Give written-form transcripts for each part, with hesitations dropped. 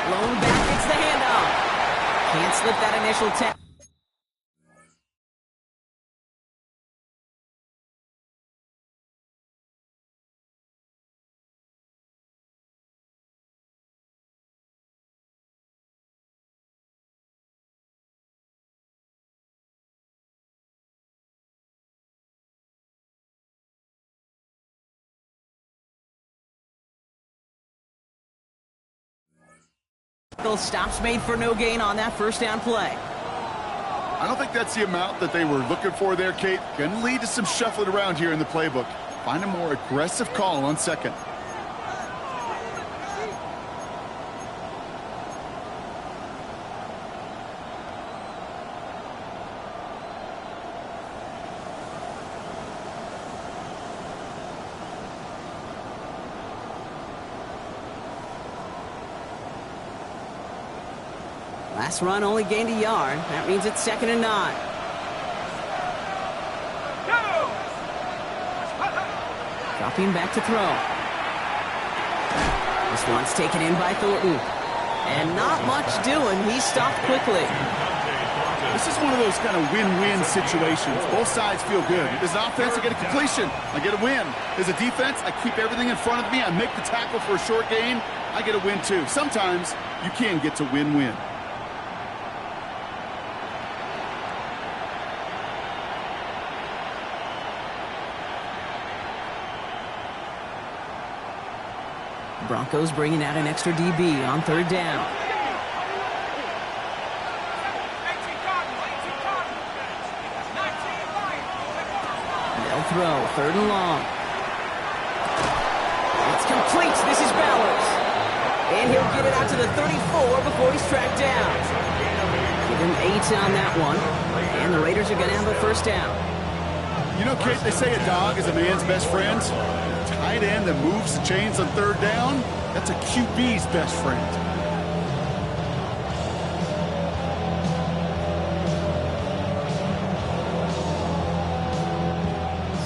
Blown back, gets the handoff. Can't slip that initial 10. Stops made for no gain on that first down play. I don't think that's the amount that they were looking for there, Kate. Going to lead to some shuffling around here in the playbook. Find a more aggressive call on second. Last run only gained a yard. That means it's 2nd and 9. Dropping back to throw. This one's taken in by Thornton. And not much doing. He stopped quickly. This is one of those kind of win-win situations. Both sides feel good. As an offense, I get a completion. I get a win. As a defense, I keep everything in front of me. I make the tackle for a short gain. I get a win, too. Sometimes you can get to win-win. Broncos bringing out an extra DB on 3rd down. They'll throw 3rd and long. It's complete. This is Bowers. And he'll get it out to the 34 before he's tracked down. Give him 8 on that one. And the Raiders are going to have a first down. You know, Kate, they say a dog is a man's best friend. Tight end that moves the chains on 3rd down, that's a QB's best friend.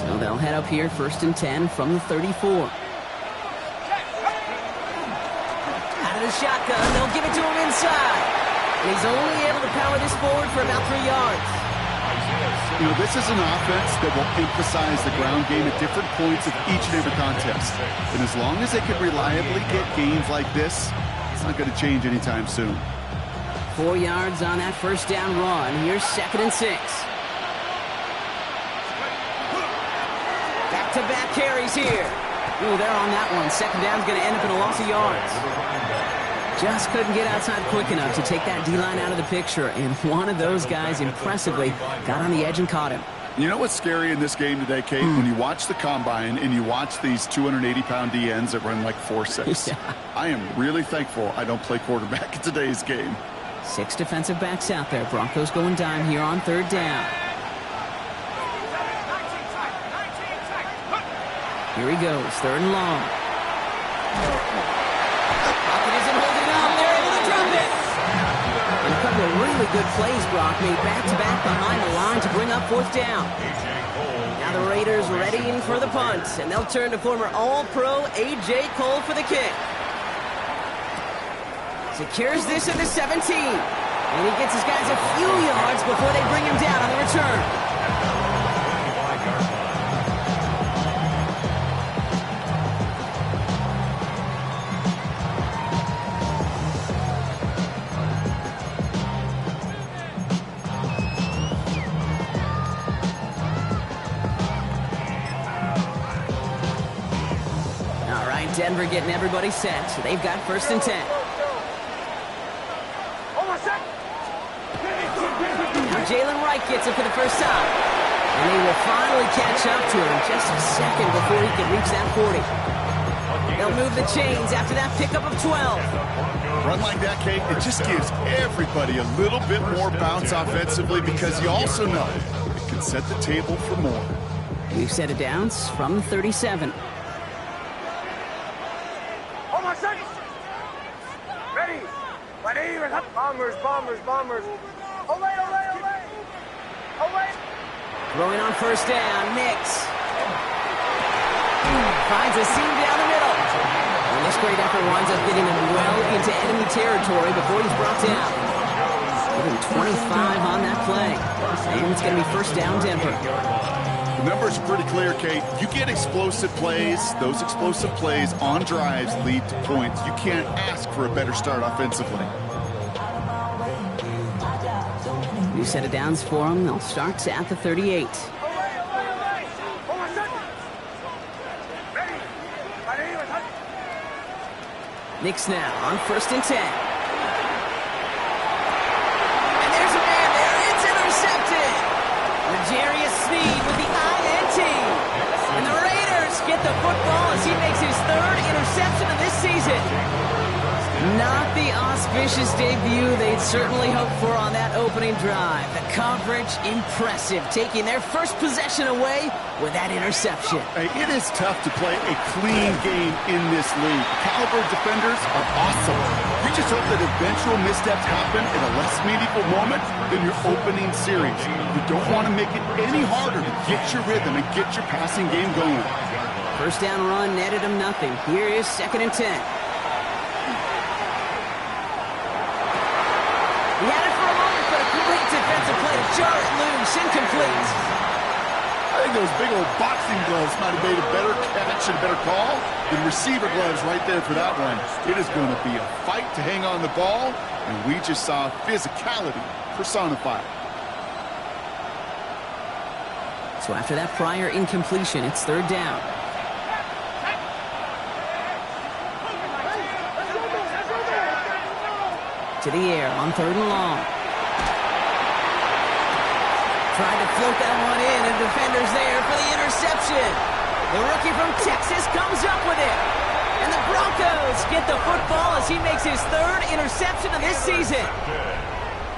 So they'll head up here 1st and 10 from the 34. Out of the shotgun, they'll give it to him inside. And he's only able to power this forward for about 3 yards. You know, this is an offense that will emphasize the ground game at different points of each and every contest. And as long as they can reliably get gains like this, it's not going to change anytime soon. 4 yards on that first down run. Here's 2nd and 6. Back-to-back carries here. Ooh, they're on that one. 2nd down's going to end up in a loss of yards. Just couldn't get outside quick enough to take that D-line out of the picture, and one of those guys impressively got on the edge and caught him. You know what's scary in this game today, Kate? When you watch the combine and you watch these 280-pound DNs that run like 4.6. Yeah. I am really thankful I don't play quarterback in today's game. 6 defensive backs out there. Broncos going dime here on 3rd down. Here he goes, 3rd and long. Really good plays, Brock, made back-to-back behind the line to bring up 4th down. Now the Raiders readying for the punt, and they'll turn to former All-Pro A.J. Cole for the kick. Secures this at the 17, and he gets his guys a few yards before they bring him down on the return. Denver getting everybody set. So they've got 1st and 10. Now Jalen Wright gets it for the first time. And they will finally catch up to him just a second before he can reach that 40. They'll move the chains after that pickup of 12. Run like that, Kate, it just gives everybody a little bit more bounce offensively because you also know it can set the table for more. We've set it downs from the 37. Bombers, bombers, bombers. Olay, olay, olay. Olay. Throwing on 1st down, Nix. Finds a seam down the middle. And this great effort winds up getting him well into enemy territory before he's brought down. Give him 25 on that play. And it's going to be first down, Denver. The numbers are pretty clear, Kate. You get explosive plays. Those explosive plays on drives lead to points. You can't ask for a better start offensively. New set of downs for them. They'll start at the 38. Knicks now on 1st and 10. And there's a man there. It's intercepted. L'Jarius Sneed with the INT. And the Raiders get the football as he makes his 3rd interception of this season. Not the auspicious debut they'd certainly hoped for on that opening drive. The coverage, impressive, taking their first possession away with that interception. Hey, it is tough to play a clean game in this league. Caliber defenders are awesome. You just hope that eventual missteps happen in a less meaningful moment than your opening series. You don't want to make it any harder to get your rhythm and get your passing game going. First down run netted him nothing. Here is 2nd and 10. He had it for a moment, but a great defensive play to jar it loose, incomplete. I think those big old boxing gloves might have made a better catch and a better call than receiver gloves right there for that one. It is going to be a fight to hang on the ball, and we just saw physicality personified. So after that prior incompletion, it's 3rd down. To the air on 3rd and long. Tried to float that one in, and defender's there for the interception. The rookie from Texas comes up with it. And the Broncos get the football as he makes his 3rd interception of this season.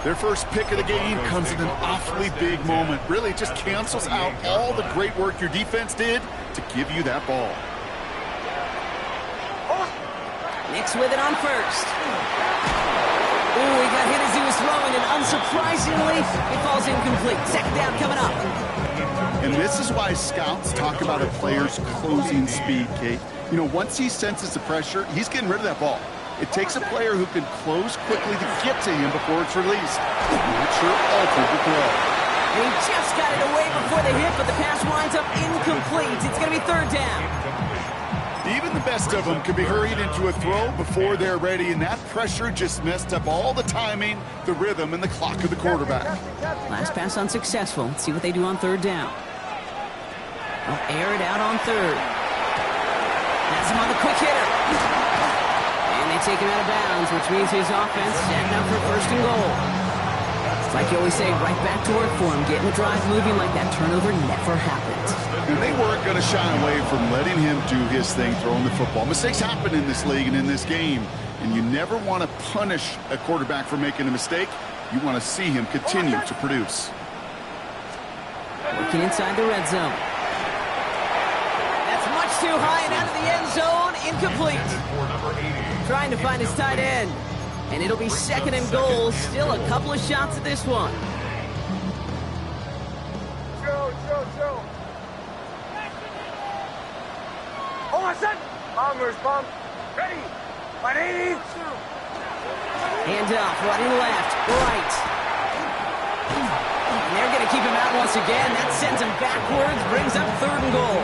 Their first pick of the game comes in an awfully big moment. Really, it just cancels out all the great work your defense did to give you that ball. Knicks with it on 1st. Ooh, he got hit as he was throwing, and unsurprisingly, it falls incomplete. 2nd down coming up. And this is why scouts talk about a player's closing speed, Kate. You know, once he senses the pressure, he's getting rid of that ball. It takes a player who can close quickly to get to him before it's released. Not sure altered the throw. He just got it away before the hit, but the pass winds up incomplete. It's going to be 3rd down. Even the best of them could be hurried into a throw before they're ready, and that pressure just messed up all the timing, the rhythm, and the clock of the quarterback. Last pass unsuccessful. Let's see what they do on 3rd down. They'll air it out on 3rd. Has him on the quick hitter. And they take him out of bounds, which means his offense setting up for 1st and goal. It's like you always say, right back to work for him, getting the drive moving like that turnover never happened. And they weren't going to shy away from letting him do his thing, throwing the football. Mistakes happen in this league and in this game, and you never want to punish a quarterback for making a mistake. You want to see him continue to produce. Working inside the red zone. That's much too high and out of the end zone. Incomplete. Trying to find his tight end. And it'll be 2nd and goal. Still a couple of shots at this one. Joe. Hold on, son. Bombers, bomb. Ready. 180. Hand off, running left, right. And they're going to keep him out once again. That sends him backwards, brings up 3rd and goal.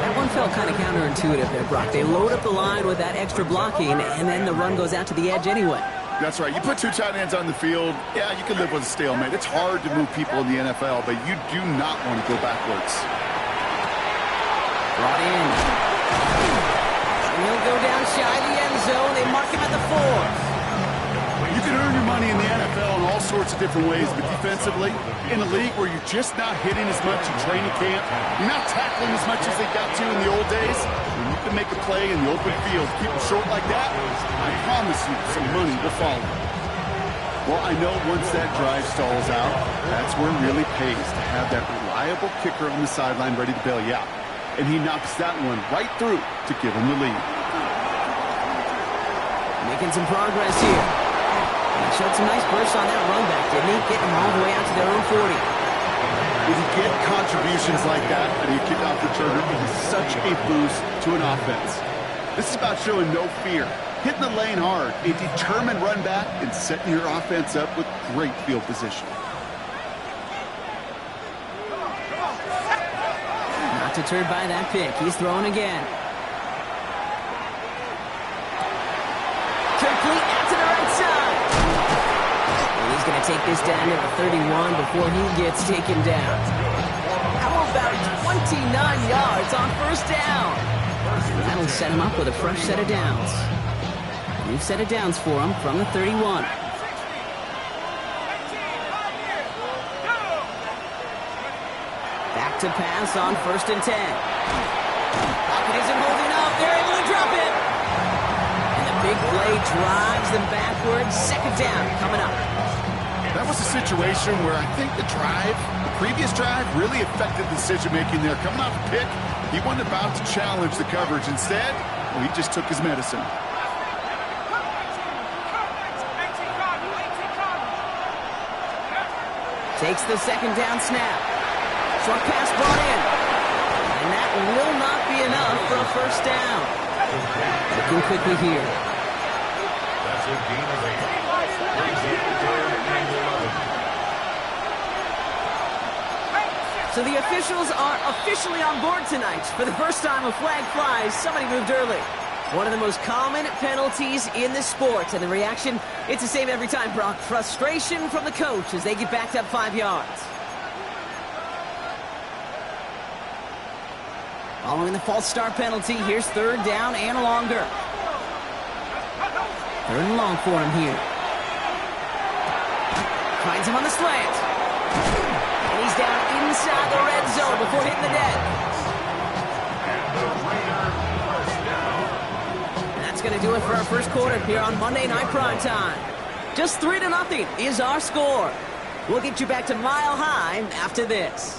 That one felt kind of counterintuitive there, Brock. They load up the line with that extra blocking, and then the run goes out to the edge anyway. That's right. You put 2 tight ends on the field, yeah, you can live with a stalemate. It's hard to move people in the NFL, but you do not want to go backwards. Brought in. And he'll go down shy of the end zone. They mark him at the 4. You can earn your money in the NFL in all sorts of different ways, but defensively, in a league where you're just not hitting as much in training camp, you're not tackling as much as they got to in the old days, when you can make a play in the open field, keep it short like that, I promise you some money will follow. Well, I know once that drive stalls out, that's where it really pays to have that reliable kicker on the sideline ready to bail you out. And he knocks that one right through to give him the lead. Making some progress here. He showed some nice bursts on that run back, didn't he? Getting them all the way out to their own 40. When you get contributions like that and you kick off returner, it is such a boost to an offense. This is about showing no fear, hitting the lane hard, a determined run back, and setting your offense up with great field position. Not deterred by that pick. He's throwing again. Complete out to the right side. And he's going to take this down to the 31 before he gets taken down. How about 29 yards on first down? That'll set him up with a fresh set of downs. New set of downs for him from the 31. Back to pass on 1st and 10. Pocket isn't holding up. They're able to drop it. And the big play drives them backwards. 2nd down coming up. That was a situation where I think the previous drive really affected the decision-making there. Coming off a pick, he wasn't about to challenge the coverage. Instead, he just took his medicine. Takes the 2nd down snap. Short pass brought in. And that will not be enough for a 1st down. Looking quickly here. That's a gain of 8. So the officials are officially on board tonight. For the first time, a flag flies. Somebody moved early. One of the most common penalties in the sport. And the reaction, it's the same every time, Brock. Frustration from the coach as they get backed up 5 yards. Following the false start penalty, here's 3rd down and longer. 3rd and long for him here. Finds him on the slant. And he's down inside the red zone before hitting the deck. And that's going to do it for our 1st quarter here on Monday Night Primetime. Just 3-0 is our score. We'll get you back to Mile High after this.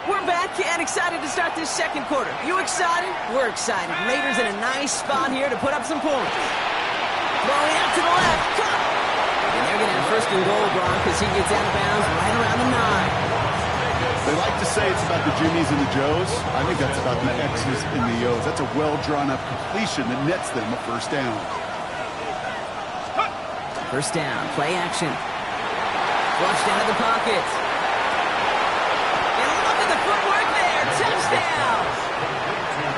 We're back and excited to start this 2nd quarter. You excited? We're excited. Raiders in a nice spot here to put up some points. Throwing out to the left. Cut! And they're going to have 1st and goal, Brock, as he gets out of bounds right around the 9. They like to say it's about the Jimmies and the Joes. I think that's about the X's and the O's. That's a well-drawn-up completion that nets them a 1st down. 1st down. Play action. Flushed out of the pocket. Footwork there, touchdown!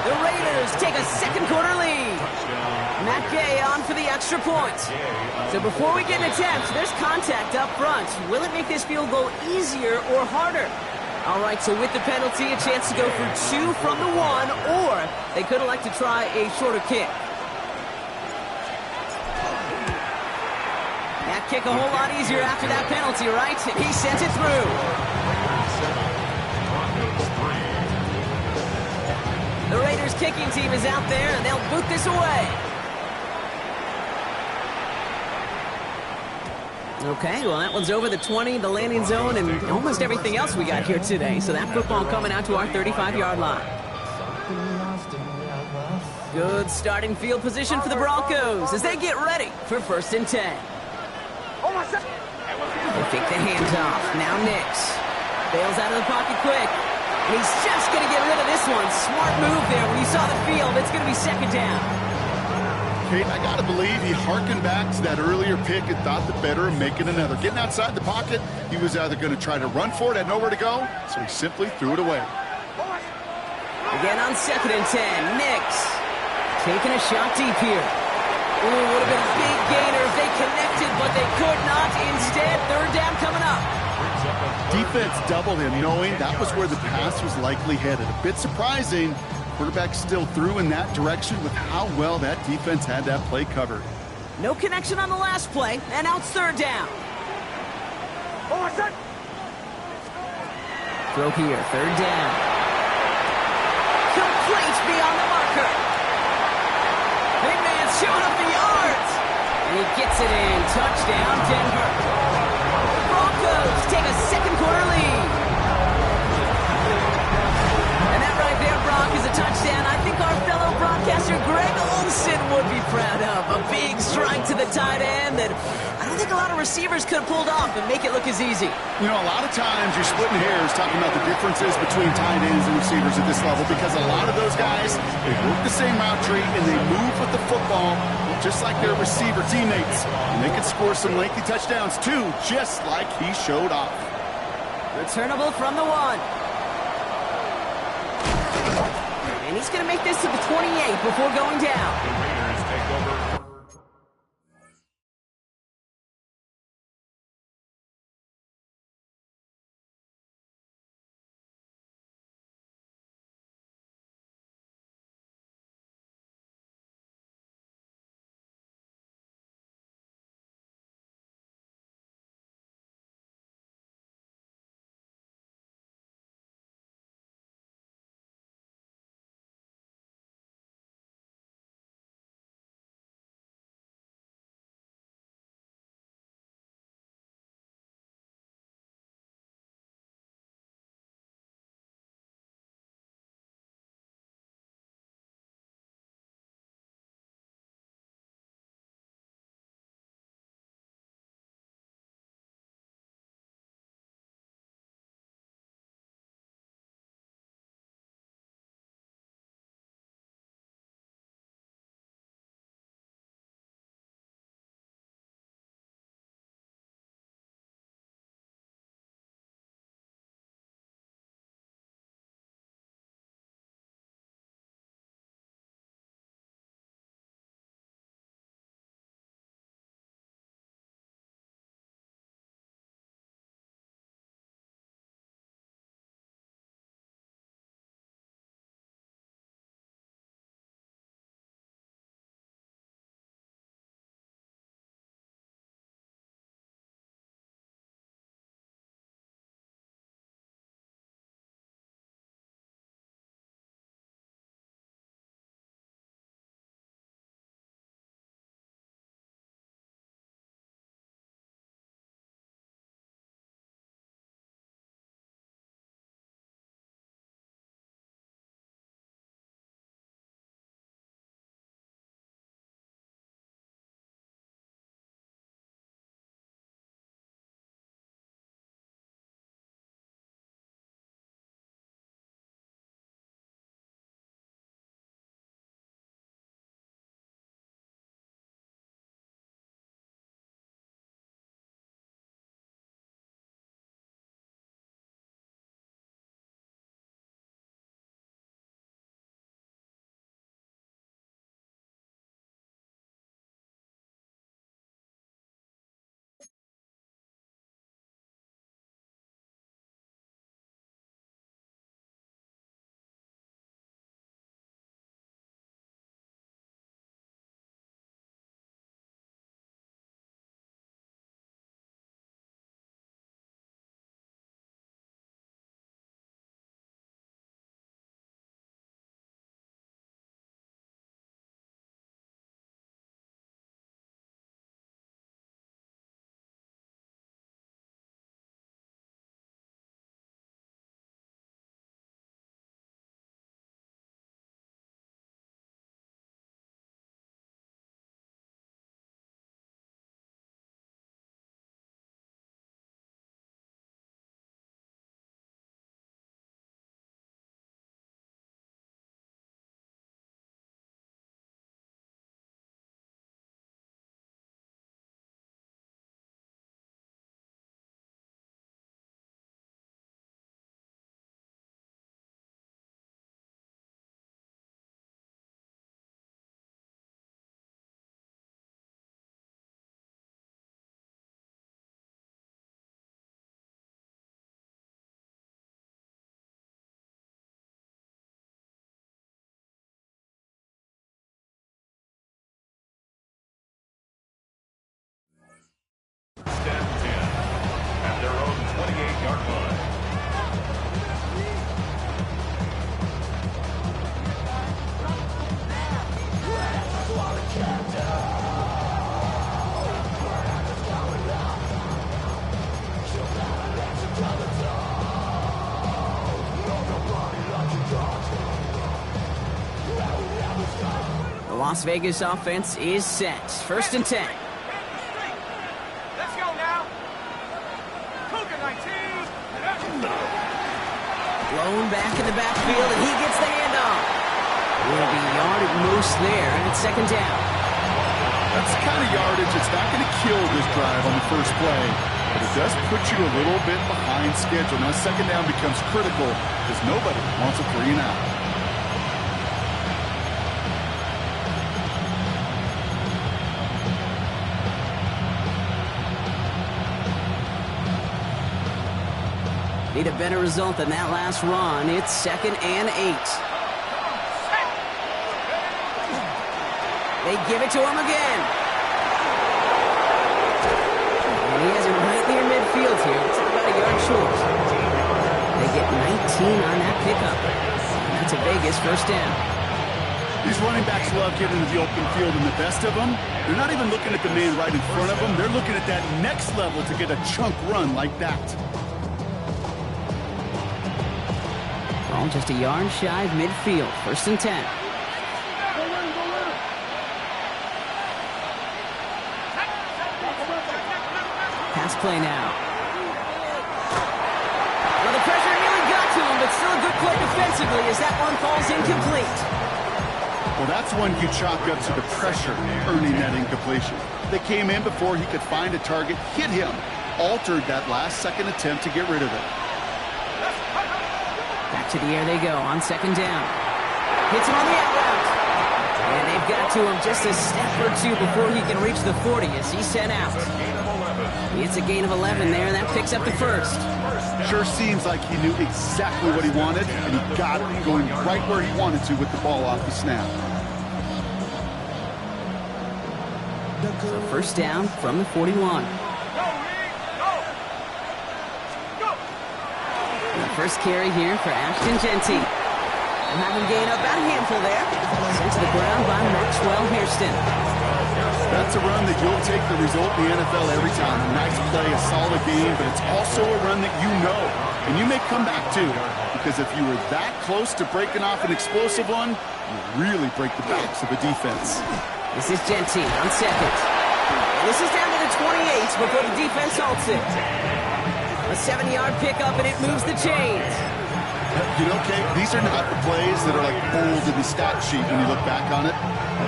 The Raiders take a 2nd quarter lead. Matt Gay on for the extra point. So before we get an attempt, there's contact up front. Will it make this field goal easier or harder? All right, so with the penalty, a chance to go for 2 from the 1, or they could elect to try a shorter kick. That kick a whole lot easier after that penalty, right? He sent it through. The Raiders kicking team is out there, and they'll boot this away. Okay, well, that one's over the 20, the landing zone, and almost everything else we got here today. So that football coming out to our 35-yard line. Good starting field position for the Broncos as they get ready for 1st and 10. They take the hands off. Now Nix bails out of the pocket quick. And he's just going to get rid of this one. Smart move there. When you saw the field, it's going to be 2nd down. Kate, I got to believe he hearkened back to that earlier pick and thought the better of making another. Getting outside the pocket, he was either going to try to run for it, had nowhere to go, so he simply threw it away. Again on 2nd and 10. Nix taking a shot deep here. Ooh, would have been a big gainer if they connected, but they could not. Instead, 3rd down coming up. Defense doubled him, knowing that was where the pass was likely headed. A bit surprising. Quarterback still threw in that direction with how well that defense had that play covered. No connection on the last play, and now it's 3rd down. Throw here, 3rd down. Complete beyond the marker. Big man's showing up the yards. And he gets it in. Touchdown, Denver. Broncos take a 2nd quarter lead. And that right there, Brock, is a touchdown. I think our fellow broadcaster Greg Olsen would be proud of. A big strike to the tight end that I don't think a lot of receivers could have pulled off and make it look as easy. You know, a lot of times you're splitting hairs talking about the differences between tight ends and receivers at this level because a lot of those guys, they work the same route tree and they move with the football just like their receiver teammates. And they can score some lengthy touchdowns too, just like he showed off. Returnable from the 1. And he's going to make this to the 28 before going down. The Raiders take over. Las Vegas offense is set. 1st and 10. Let's go now. Cougar 19. Blown back in the backfield, and he gets the handoff. Will be yard at most there, and it's 2nd down. That's the kind of yardage that's not going to kill this drive on the first play, but it does put you a little bit behind schedule. Now 2nd down becomes critical because nobody wants a 3 and out. Need a better result than that last run. It's 2nd and 8. They give it to him again. And he has it right near midfield here. It's about a yard short. They get 19 on that pickup. And that's a Vegas 1st down. These running backs love getting into the open field, and the best of them, they're not even looking at the man right in front of them. They're looking at that next level to get a chunk run like that. Ball just a yard shy of midfield. 1st and 10. Pass play now. Well, the pressure nearly got to him, but still a good play defensively as that one falls incomplete. Well, that's one you chalk up to the pressure earning that incompletion. They came in before he could find a target, hit him, altered that last-second attempt to get rid of it. Back to the air they go on 2nd down. Hits him on the out route. And they've got to him just a step or two before he can reach the 40 as he's sent out. It's a gain of 11 there, and that picks up the 1st. Sure seems like he knew exactly what he wanted, and he got it going right where he wanted to with the ball off the snap. So 1st down from the 41. The first carry here for Ashton Jeanty. We'll have him gain up about a handful there. Sent to the ground by Maxwell Hairston. That's a run that you'll take the result in the NFL every time. A nice play, a solid game, but it's also a run that you know, and you may come back to, because if you were that close to breaking off an explosive one, you really break the backs of the defense. This is Jeanty on 2nd. And this is down to the 28 before the defense halts it. A 7-yard pickup, and it moves the chains. You know, Kate, these are not the plays that are like bold in the stat sheet when you look back on it.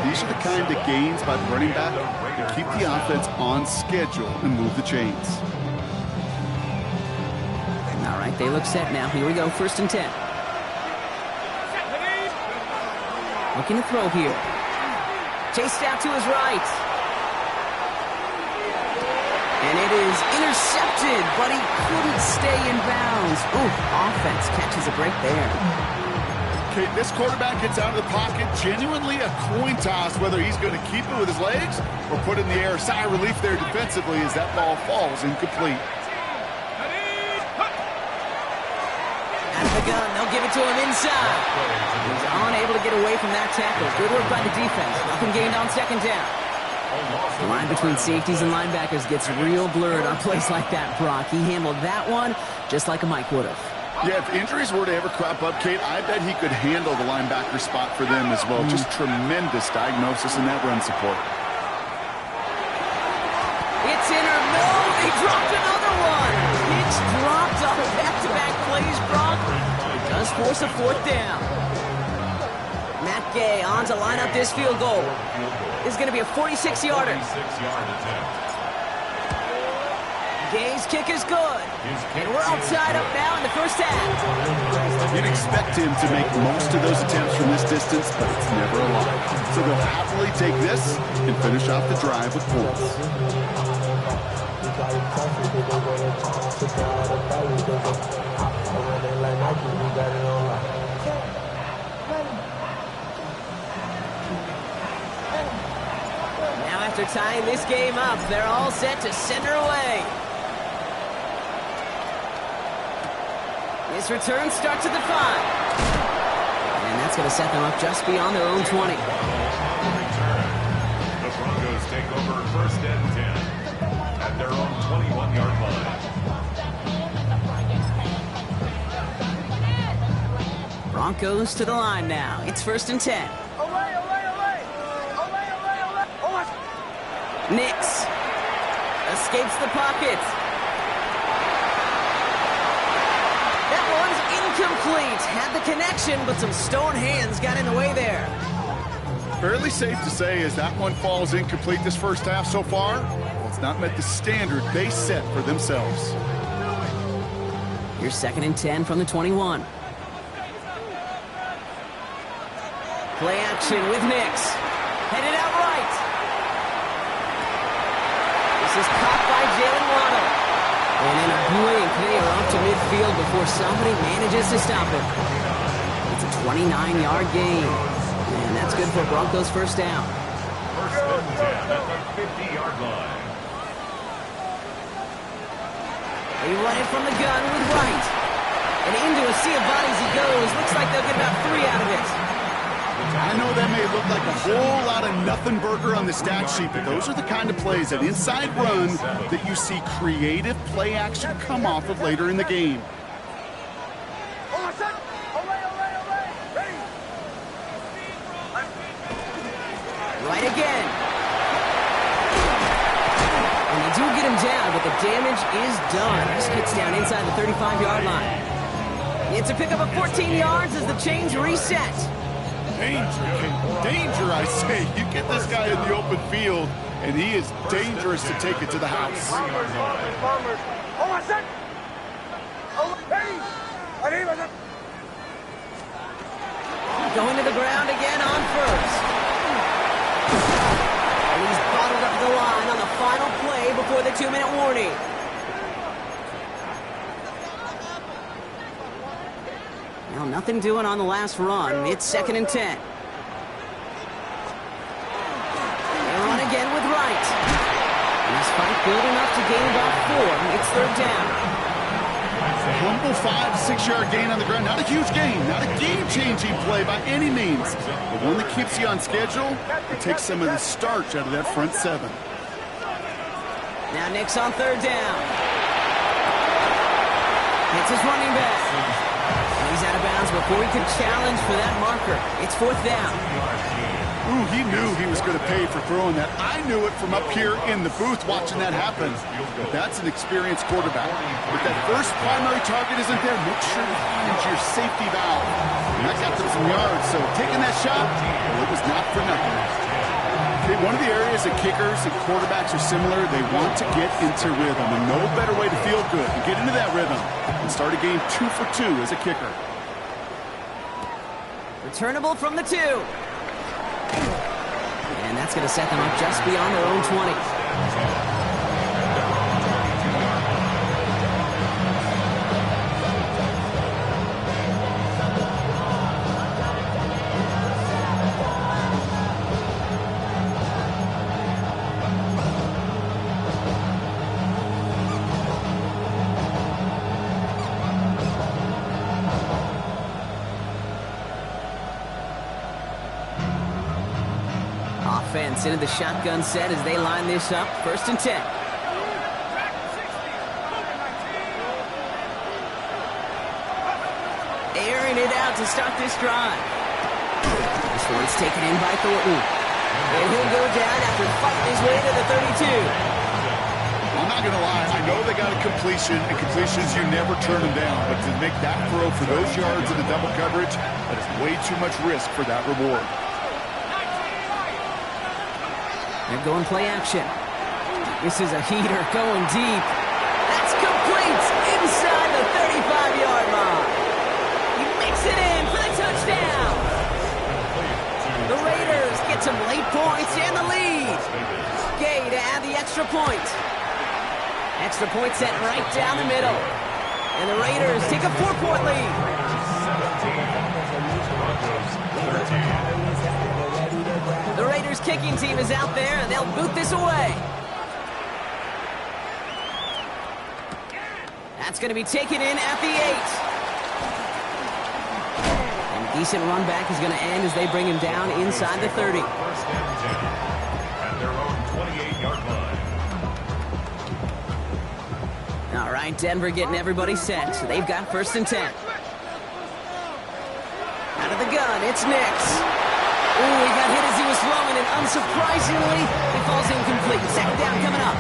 These are the kind of gains by the running back that keep the offense on schedule and move the chains. All right, they look set now. Here we go, 1st and 10. Looking to throw here. Chased out to his right. And it is intercepted, but he couldn't stay in bounds. Ooh, offense catches a break there. Okay, this quarterback gets out of the pocket, genuinely a coin toss whether he's going to keep it with his legs or put it in the air. Sigh of relief there defensively as that ball falls incomplete. Out of the gun, they'll give it to him inside. He's unable to get away from that tackle. Good work by the defense. Nothing gained on 2nd down. The line between safeties and linebackers gets real blurred on plays like that, Brock. He handled that one just like a Mike would have. Yeah, if injuries were to ever crop up, Kate, I bet he could handle the linebacker spot for them as well. Just tremendous diagnosis in that run support. It's in or no, they dropped another one. It's dropped on back-to-back plays, Brock. It does force a 4th down. Matt Gay on to line up this field goal. This is going to be a 46-yarder. Gay's kick is good. And we're all tied up now in the 1st half. You'd expect him to make most of those attempts from this distance, but it's never a lot. So they'll happily take this and finish off the drive with points. Now after tying this game up, they're all set to send her away. This return starts at the 5. And that's going to set them up just beyond their own 20. The Broncos take over 1st and 10 at their own 21-yard line. Broncos to the line now. It's 1st and 10. Olay, olay, olay! Nix escapes the pocket. That one's incomplete. Had the connection, but some stone hands got in the way there. Fairly safe to say as that one falls incomplete this first half so far, well, it's not met the standard they set for themselves. Here's 2nd and 10 from the 21. Play action with Nix. Headed out right. This is caught by Jalen Waddle. And in a blink, they are up to midfield before somebody manages to stop it. It's a 29-yard gain. And that's good for Broncos first down. First and 10 at the 50-yard line. They run it from the gun with Wright. And into a sea of bodies he goes. Looks like they'll get about 3 out of it. I know that may look like a whole lot of nothing burger on the stat sheet, but those are the kind of plays, that inside run, that you see creative play action come off of later in the game. Right again. And they do get him down, but the damage is done. This gets down inside the 35-yard line. It's a pickup of 14 yards as the chains reset. Danger, I say. You get this guy in the open field, and he is dangerous to take it to the house. Going to the ground again on first. And he's bottled up the line on the final play before the 2-minute warning. Now, nothing doing on the last run. It's 2nd and 10. They run again with Wright. He's fight good enough to gain about 4. It's 3rd down. A humble 5 to 6 yard gain on the ground. Not a huge gain, not a game-changing play by any means, but one that keeps you on schedule and takes some of the starch out of that front 7. Now Nix on 3rd down. It's his running back. And he's out of bounds before he could challenge for that marker. It's 4th down. Ooh, he knew he was going to pay for throwing that. I knew it from up here in the booth watching that happen. But that's an experienced quarterback. If that first primary target isn't there, make sure you find your safety valve. And that got them some yards. So taking that shot, well, it was not for nothing. Okay, one of the areas that kickers and quarterbacks are similar, they want to get into rhythm. And no better way to feel good and get into that rhythm and start a game 2 for 2 as a kicker. Returnable from the 2. And that's going to set them up just beyond their own 20. Offense into the shotgun set as they line this up. 1st and 10. Airing it out to start this drive. This one's taken in by Thornton. And he'll go down after fighting his way to the 32. I'm not going to lie. I know they got a completion, and completions, you never turn them down. But to make that throw for those yards in the double coverage, that is way too much risk for that reward. They're going play action. This is a heater going deep. That's complete inside the 35-yard line. He makes it in for the touchdown. The Raiders get some late points and the lead. Gay to add the extra point. Extra point set right down the middle. And the Raiders take a 4-point lead. The Raiders kicking team is out there, and they'll boot this away. That's going to be taken in at the 8. And a decent run back is going to end as they bring him down inside the 30. 1st and 10 at their own 28-yard line. All right, Denver getting everybody set. So they've got 1st and 10. Out of the gun, it's Nix. Ooh, he got hit as he was was throwing, and unsurprisingly, it falls incomplete. Second down coming up.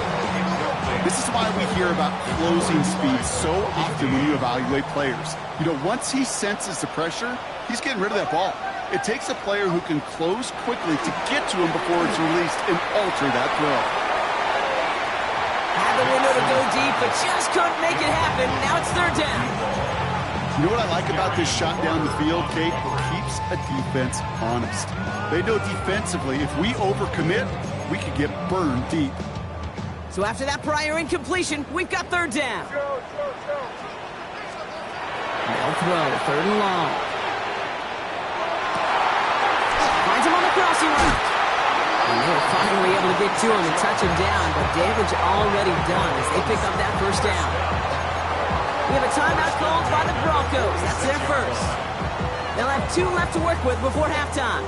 This is why we hear about closing speed so often when you evaluate players. You know, once he senses the pressure, he's getting rid of that ball. It takes a player who can close quickly to get to him before it's released and alter that throw. Had the window to go deep, but just couldn't make it happen. Now it's third down. You know what I like about this shot down the field, Kate? It keeps a defense honest. They know defensively, if we overcommit, we could get burned deep. So after that prior incompletion, we've got third down. Show. They'll throw, third and long. Finds him on the crossing route. And they were finally able to get to him and touch him down, but damage already done as they pick up that first down. We have a timeout called by the Broncos. That's their first. They'll have 2 left to work with before halftime.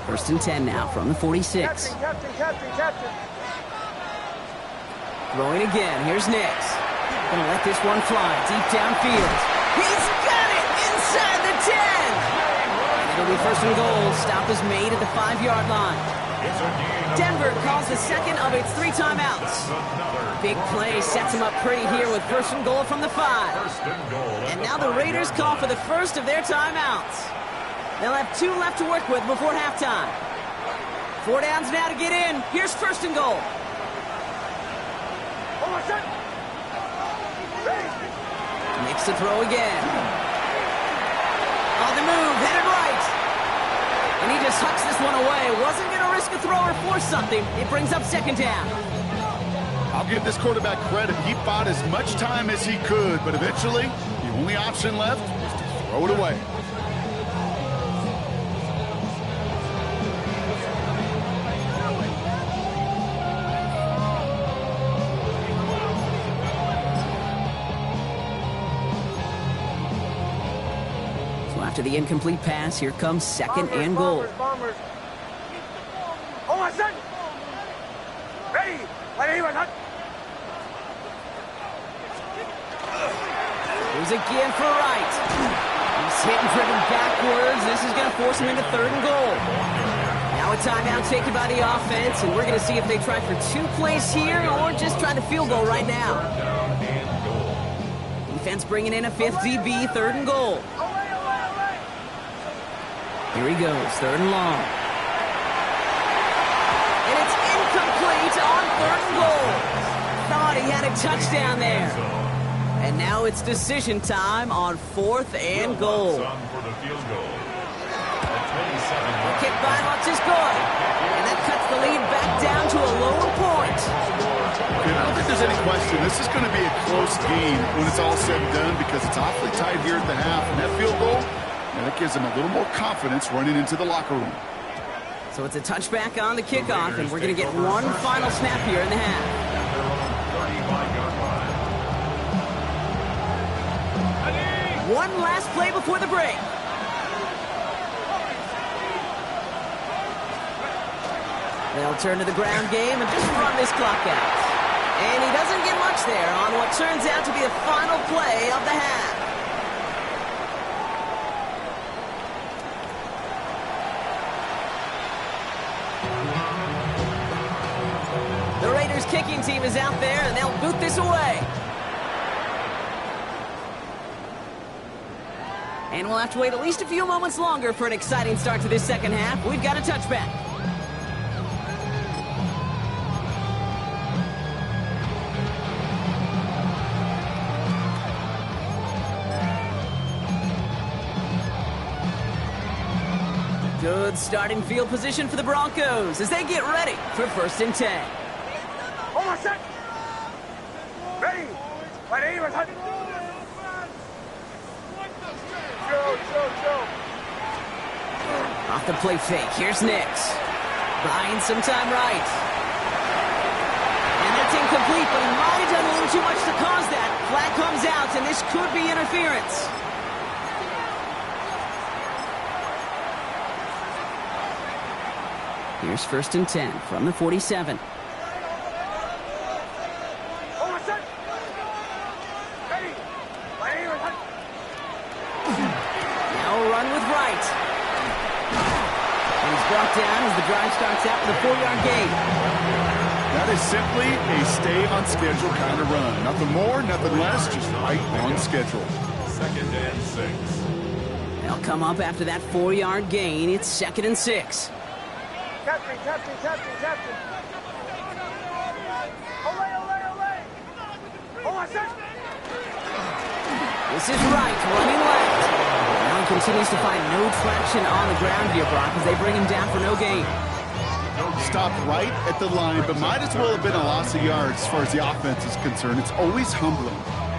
First and 10 now from the 46. Captain. Throwing again. Here's Nix. Gonna let this one fly deep downfield. He's got it inside the 10. It'll be first and goal. Stop is made at the 5-yard line. Denver calls the second of its 3 timeouts. Big play sets him up pretty here with first and goal from the 5. And now the Raiders call for the first of their timeouts. They'll have 2 left to work with before halftime. 4 downs now to get in. Here's first and goal. Makes the throw again. On the move, headed right. And he just hucks this one away. Wasn't going to risk a throw or force something. It brings up second down. I'll give this quarterback credit. He bought as much time as he could, but eventually, the only option left was to throw it away. After the incomplete pass, here comes second and goal. Bombers. Oh, my son! Ready! Here's again for Wright. He's hitting driven backwards. This is going to force him into third and goal. Now a timeout taken by the offense, and we're going to see if they try for 2 plays here or just try the field goal right now. Defense bringing in a 5th DB, third and goal. Here he goes, third and long. And it's incomplete on third and goal. Thought he had a touchdown there. And now it's decision time on 4th and goal. The kick by Lutz is good. And that cuts the lead back down to a lower point. I don't think there's any question. This is going to be a close game when it's all said and done because it's awfully tight here at the half. And that field goal, and that gives them a little more confidence running into the locker room. So it's a touchback on the kickoff, and we're going to get one final snap here in the half. One last play before the break. They'll turn to the ground game and just run this clock out. And he doesn't get much there on what turns out to be the final play of the half. The Raiders kicking team is out there, and they'll boot this away. And we'll have to wait at least a few moments longer for an exciting start to this second half. We've got a touchback. Good starting field position for the Broncos as they get ready for first and 10. Oh, my son! Ready! Show. Off the play fake, here's Nix. Buying some time right. And that's incomplete, but he might have done a little too much to cause that. Flag comes out, and this could be interference. Here's first and 10 from the 47. Oh, my son! Ready! Now a run with Wright. And he's brought brought down as the drive starts out with a 4-yard gain. That is simply a stay on schedule kind of run. Nothing more, nothing less, just right on schedule. 2nd and 6. They'll come up after that 4-yard gain. It's 2nd and 6. Captain. Olay. This is Wright running left. Now he continues to find no traction on the ground here, Brock, as they bring him down for no gain. Stopped right at the line, but might as well have been a loss of yards as far as the offense is concerned. It's always humbling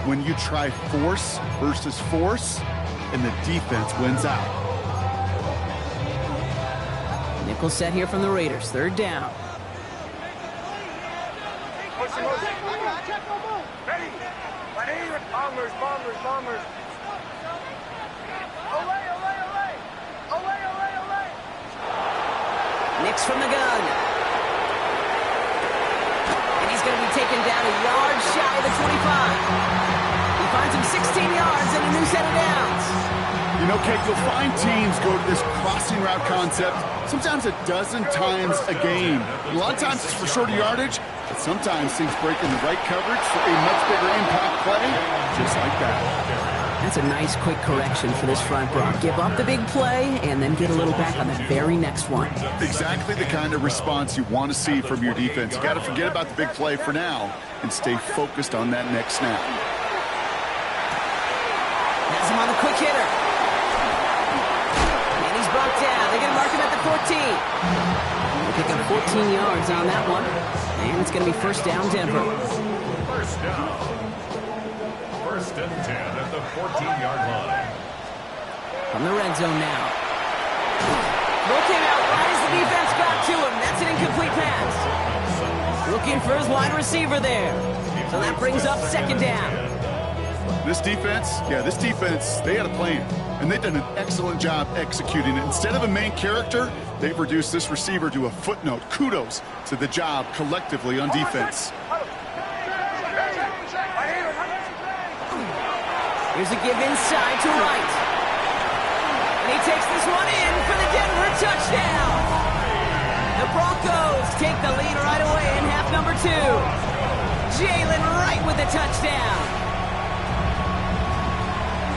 when you try force versus force, and the defense wins out. Nickel set here from the Raiders. 3rd down. Ready. Bombers. Olay. Nix from the gun. And he's going to be taken down a yard shy of the 25. He finds him 16 yards and a new set of downs. You know, Kate, you'll find teams go to this crossing route concept sometimes a dozen times a game. A lot of times it's for shorter yardage, but sometimes things break in the right coverage for a much bigger impact play, just like that. That's a nice quick correction for this front, Brock. Give up the big play and then get a little back on the very next one. Exactly the kind of response you want to see from your defense. You got to forget about the big play for now and stay focused on that next snap. Has him on the quick hitter. And he's brought down. They're going to mark him at the 14. They pick up 14 yards on that one. And it's going to be 1st down, Denver. 1st down. 1st and 10 at the 14-yard line. From the red zone now. Throw came out right as the defense got to him. That's an incomplete pass. Looking for his wide receiver there. So that brings up 2nd down. This defense, they had a plan, and they've done an excellent job executing it. Instead of a main character, they've reduced this receiver to a footnote. Kudos to the job collectively on defense. Here's a give inside to Wright. And he takes this one in for the Denver touchdown. The Broncos take the lead right away in half number 2. Jalen Wright with the touchdown.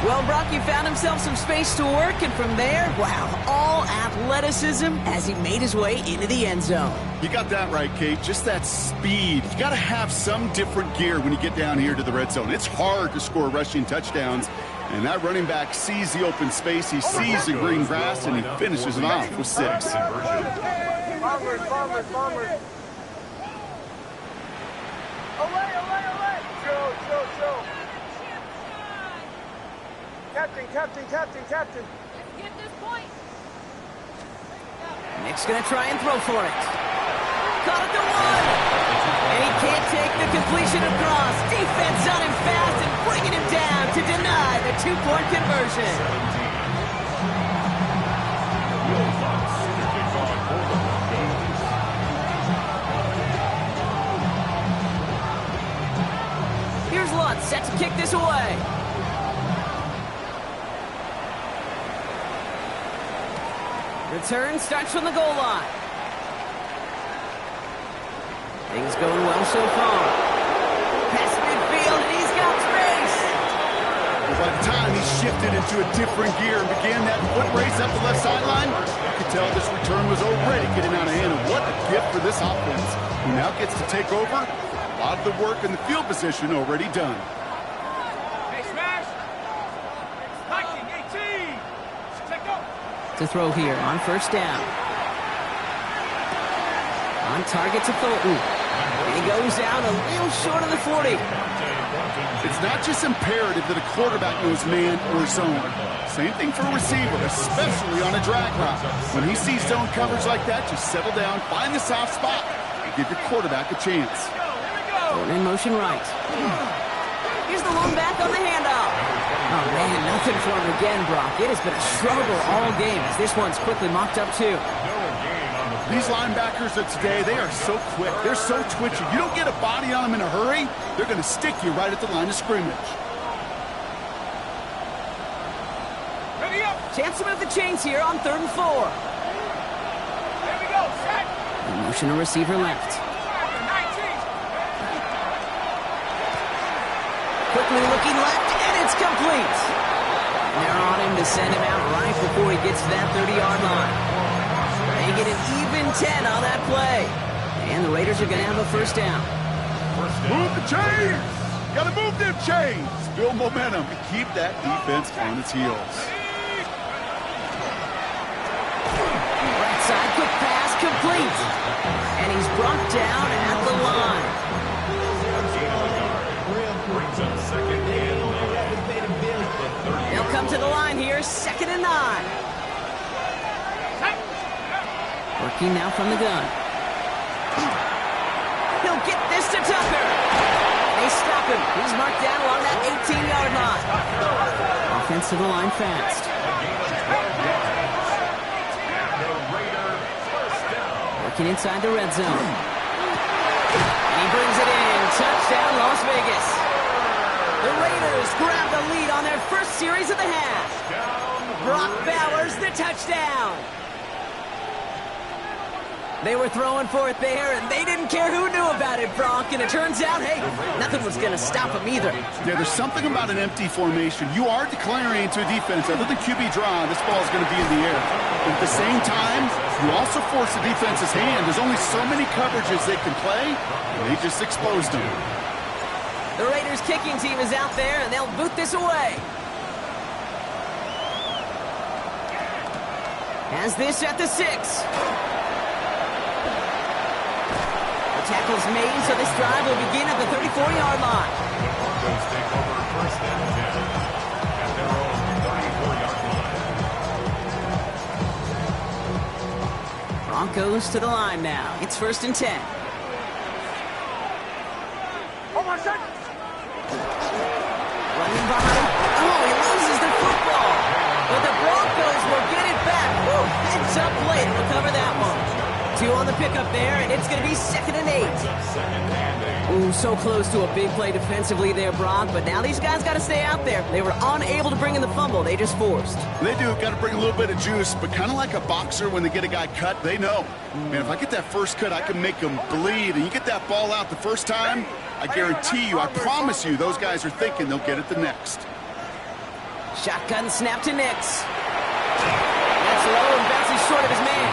Well, Brock, he found himself some space to work, and from there, wow, all athleticism as he made his way into the end zone. You got that right, Kate. Just that speed. You got to have some different gear when you get down here to the red zone. It's hard to score rushing touchdowns, and that running back sees the open space, he sees the green grass, and he finishes it off with 6. Bombers. Olay. Chill. Captain. Let's get this point. Nick's going to try and throw for it. Caught at the 1. And he can't take the completion across. Defense on him fast and bringing him down to deny the 2-point conversion. Here's Lutz set to kick this away. Return starts from the goal line. Things going well so far. Past midfield, and he's got space. Well, by the time he shifted into a different gear and began that foot race up the left sideline, you could tell this return was already getting out of hand. And what a gift for this offense, who now gets to take over. A lot of the work in the field position already done. To throw here on 1st down. On target to Thornton. And he goes out a little short of the 40. It's not just imperative that a quarterback knows man or zone. Same thing for a receiver, especially on a drag route. When he sees zone coverage like that, just settle down, find the soft spot, and give your quarterback a chance. Thornton in motion right. Here's the lone back on the handoff. Oh, man, nothing for him again, Brock. It has been a struggle all game as this one's quickly mopped up, too. These linebackers of today, they are so quick. They're so twitchy. You don't get a body on them in a hurry, they're going to stick you right at the line of scrimmage. Chance to move the chains here on 3rd and 4. Motion a receiver left. Quickly looking left, and it's complete. They're on him to send him out right before he gets to that 30-yard line. They get an even 10 on that play. And the Raiders are going to have a first down. Move the chains! Gotta move them chains! Build momentum and keep that defense on its heels. Right side, quick pass, complete. And he's brought down at the line. Brings up second and 9. They'll come to the line here, 2nd and 9. Working now from the gun. He'll get this to Tucker. They stop him. He's marked down along that 18-yard line. Offense to the line fast. Working inside the red zone. And he brings it in. Touchdown, Las Vegas. The Raiders grab the lead on their first series of the half. Brock Bowers, the touchdown. They were throwing for it there, and they didn't care who knew about it, Brock. And it turns out, hey, nothing was going to stop them either. Yeah, there's something about an empty formation. You are declaring to a defense, other than QB draw, this ball is going to be in the air. But at the same time, you also force the defense's hand. There's only so many coverages they can play, and they just exposed them. The Raiders kicking team is out there, and they'll boot this away. Has this at the 6. Tackles made, so this drive will begin at the 34-yard line. Broncos take over first and 10 at their own 34-yard line. Broncos to the line now. It's 1st and 10. Hold on a second. Running behind. Oh, he loses the football. But the Broncos will get it back. Woo, heads up play to recover that one. 2 on the pickup there, and it's going to be 2nd and 8. Ooh, so close to a big play defensively there, Brock, but now these guys got to stay out there. They were unable to bring in the fumble. They just forced. They do. Got to bring a little bit of juice, but kind of like a boxer when they get a guy cut, they know. Man, if I get that first cut, I can make them bleed. And you get that ball out the first time, I guarantee you, I promise you, those guys are thinking they'll get it the next. Shotgun snap to Nix. That's low and bounces short of his man.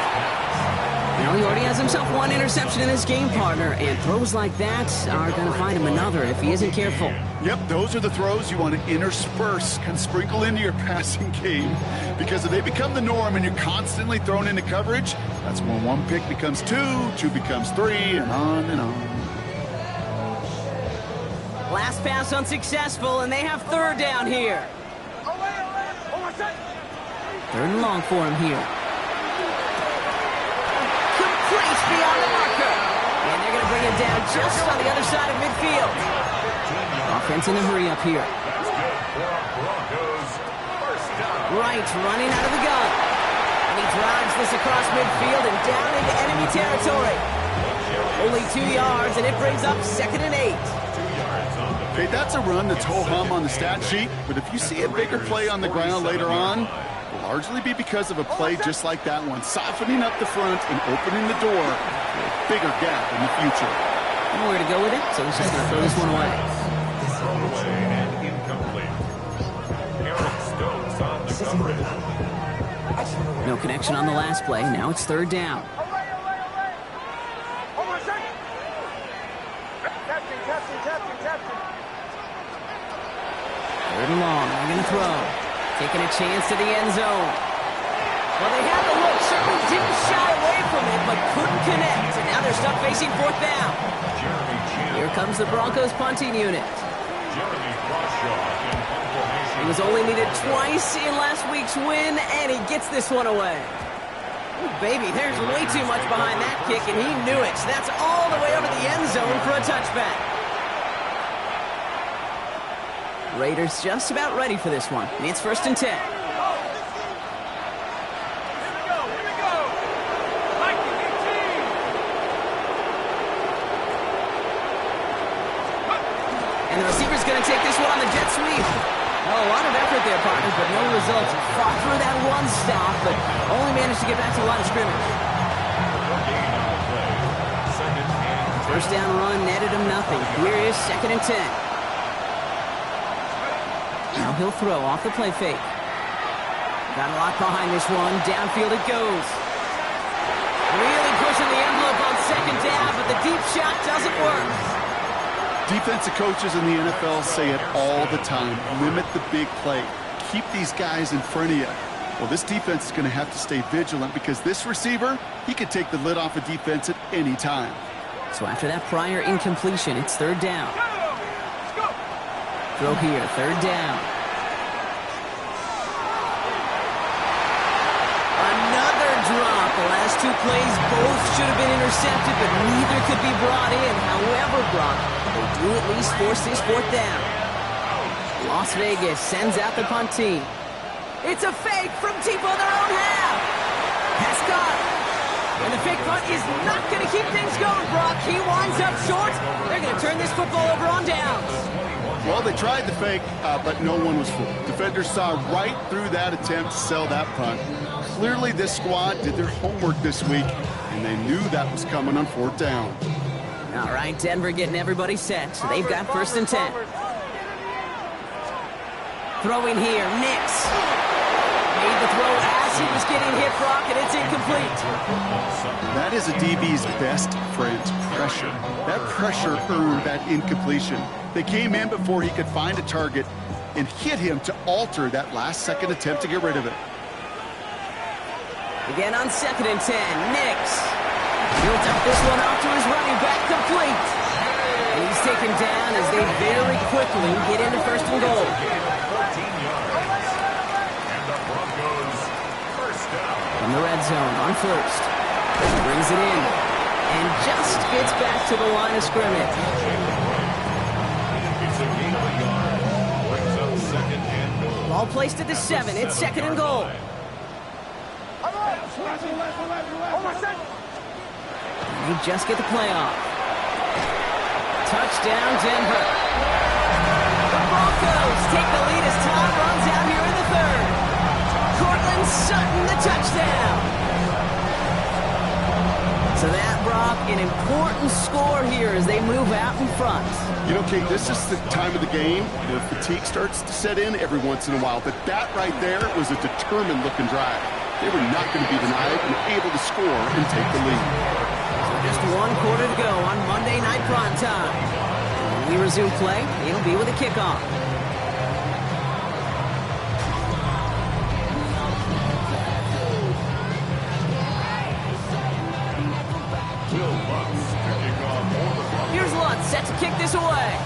Now he already has himself 1 interception in this game, partner, and throws like that are going to find him another if he isn't careful. Yep, those are the throws you want to intersperse, kind of sprinkle into your passing game, because if they become the norm and you're constantly thrown into coverage, that's when 1 pick becomes 2, 2 becomes 3, and on and on. Last pass unsuccessful, and they have 3rd down here. Hold on a second. 3rd and long for him here. Complete beyond the marker. And they're going to bring it down just on the other side of midfield. Offense in a hurry up here. Wright running out of the gun. And he drives this across midfield and down into enemy territory. Only 2 yards, and it brings up 2nd and 8. Okay, that's a run that's ho-hum on the stat sheet, but if you see a bigger play on the ground later on, it'll largely be because of a play just like that one, softening up the front and opening the door for a bigger gap in the future. Nowhere to go with it, so he's just going to throw this one away. Thrown away and incomplete. Eric Stokes on the coverage. No connection on the last play. Now it's 3rd down. Hold on a second. Testing. 3rd and long. They're going to throw. Taking a chance to the end zone. Well, they had the look. Certainly didn't shy away from it, but couldn't connect. And now they're stuck facing 4th down. Here comes the Broncos punting unit. He was only needed twice in last week's win, and he gets this one away. Ooh, baby, there's way too much behind that kick, and he knew it. That's all the way over the end zone for a touchback. Raiders just about ready for this one. It's 1st and 10. Here we go. Viking 18. And the receiver's going to take this one on the jet sweep. Oh, a lot of effort there, partners, but no results. Fought through that one stop, but only managed to get back to the line of scrimmage. first down run netted him nothing. Here is 2nd and 10. Now he'll throw off the play fake. Got a lot behind this one. Downfield it goes. Really pushing the envelope on 2nd down, but the deep shot doesn't work. Defensive coaches in the NFL say it all the time. Limit the big play. Keep these guys in front of you. Well, this defense is going to have to stay vigilant because this receiver, he could take the lid off a defense at any time. So after that prior incompletion, it's 3rd down. Throw here, 3rd down. Another drop. The last 2 plays both should have been intercepted, but neither could be brought in. However, Brock, they do at least force this 4th down. Las Vegas sends out the punt team. It's a fake from deep on their own half. Prescott. And the fake punt is not going to keep things going, Brock. He winds up short. They're going to turn this football over on downs. Well, they tried the fake, but no one was fooled. Defenders saw right through that attempt to sell that punt. Clearly, this squad did their homework this week, and they knew that was coming on 4th down. All right, Denver getting everybody set. So they've got 1st and 10. Throwing here, Nix. Made the throw as he was getting hit, Brock, and it's incomplete. That is a DB's best friend, pressure. That pressure earned that incompletion. They came in before he could find a target and hit him to alter that last-second attempt to get rid of it. Again on 2nd and 10, Nix. He'll dump this one off to his running back, complete. And he's taken down as they very quickly get into 1st and goal. From the red zone on 1st. Brings it in. And just gets back to the line of scrimmage. It's a gain of a yard. Brings up 2nd and goal. Ball placed at the 7. It's 2nd and goal. You just get the play off. Touchdown, Denver. The Broncos take the lead as time runs out here in the 3rd. Cortland Sutton, the touchdown. So that, Brock, an important score here as they move out in front. You know, Kate, this is the time of the game where fatigue starts to set in every once in a while. But that right there was a determined-looking drive. They were not going to be denied and able to score and take the lead. So just 1 quarter to go on Monday Night Prime Time. When we resume play, it'll be with a kickoff. Here's Lutz set to kick this away.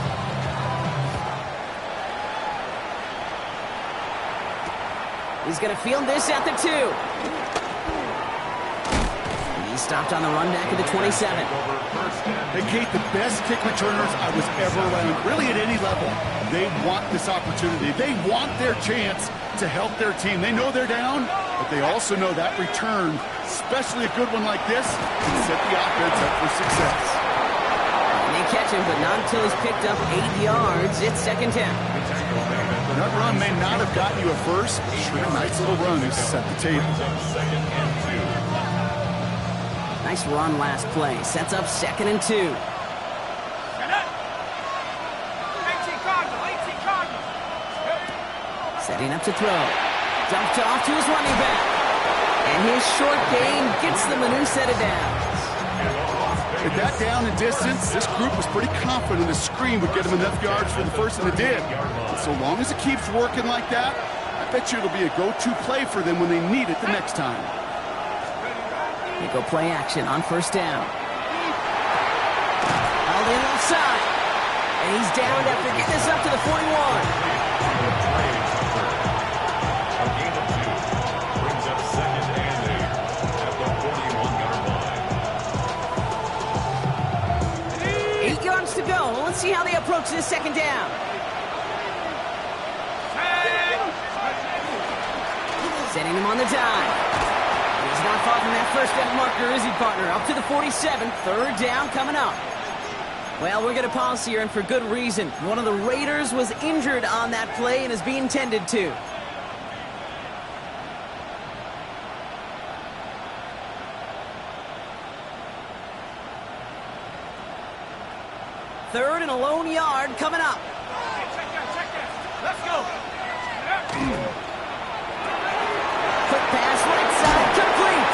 He's going to field this at the 2. He's stopped on the run back at the 27. Hey, Kate, the best kick returners I was ever around, really at any level, they want this opportunity. They want their chance to help their team. They know they're down, but they also know that return, especially a good one like this, can set the offense up for success. And they catch him, but not until he's picked up 8 yards. It's 2nd down. That run may not have gotten you a first, but sure, a nice little run to set the table. Nice run last play. Sets up 2nd and 2. Setting up to throw. Dumped off to his running back. And his short gain gets them a new set of downs. At that down and distance, this group was pretty confident the screen would get them enough yards for the first, and it did. And so long as it keeps working like that, I bet you it'll be a go-to play for them when they need it the next time. They go play action on 1st down. Held in offside. And he's down after getting this up to the 41. A gain of 2 brings up 2nd and 8 at the 41-yard line. 8 yards to go. Well, let's see how they approach this 2nd down. Setting him on the dive. He's not far from that 1st down marker, is he, partner? Up to the 47. 3rd down coming up. Well, we're going to pause here, and for good reason. One of the Raiders was injured on that play and is being tended to. lone yard coming up. Check that. Let's go. Quick pass right side, complete.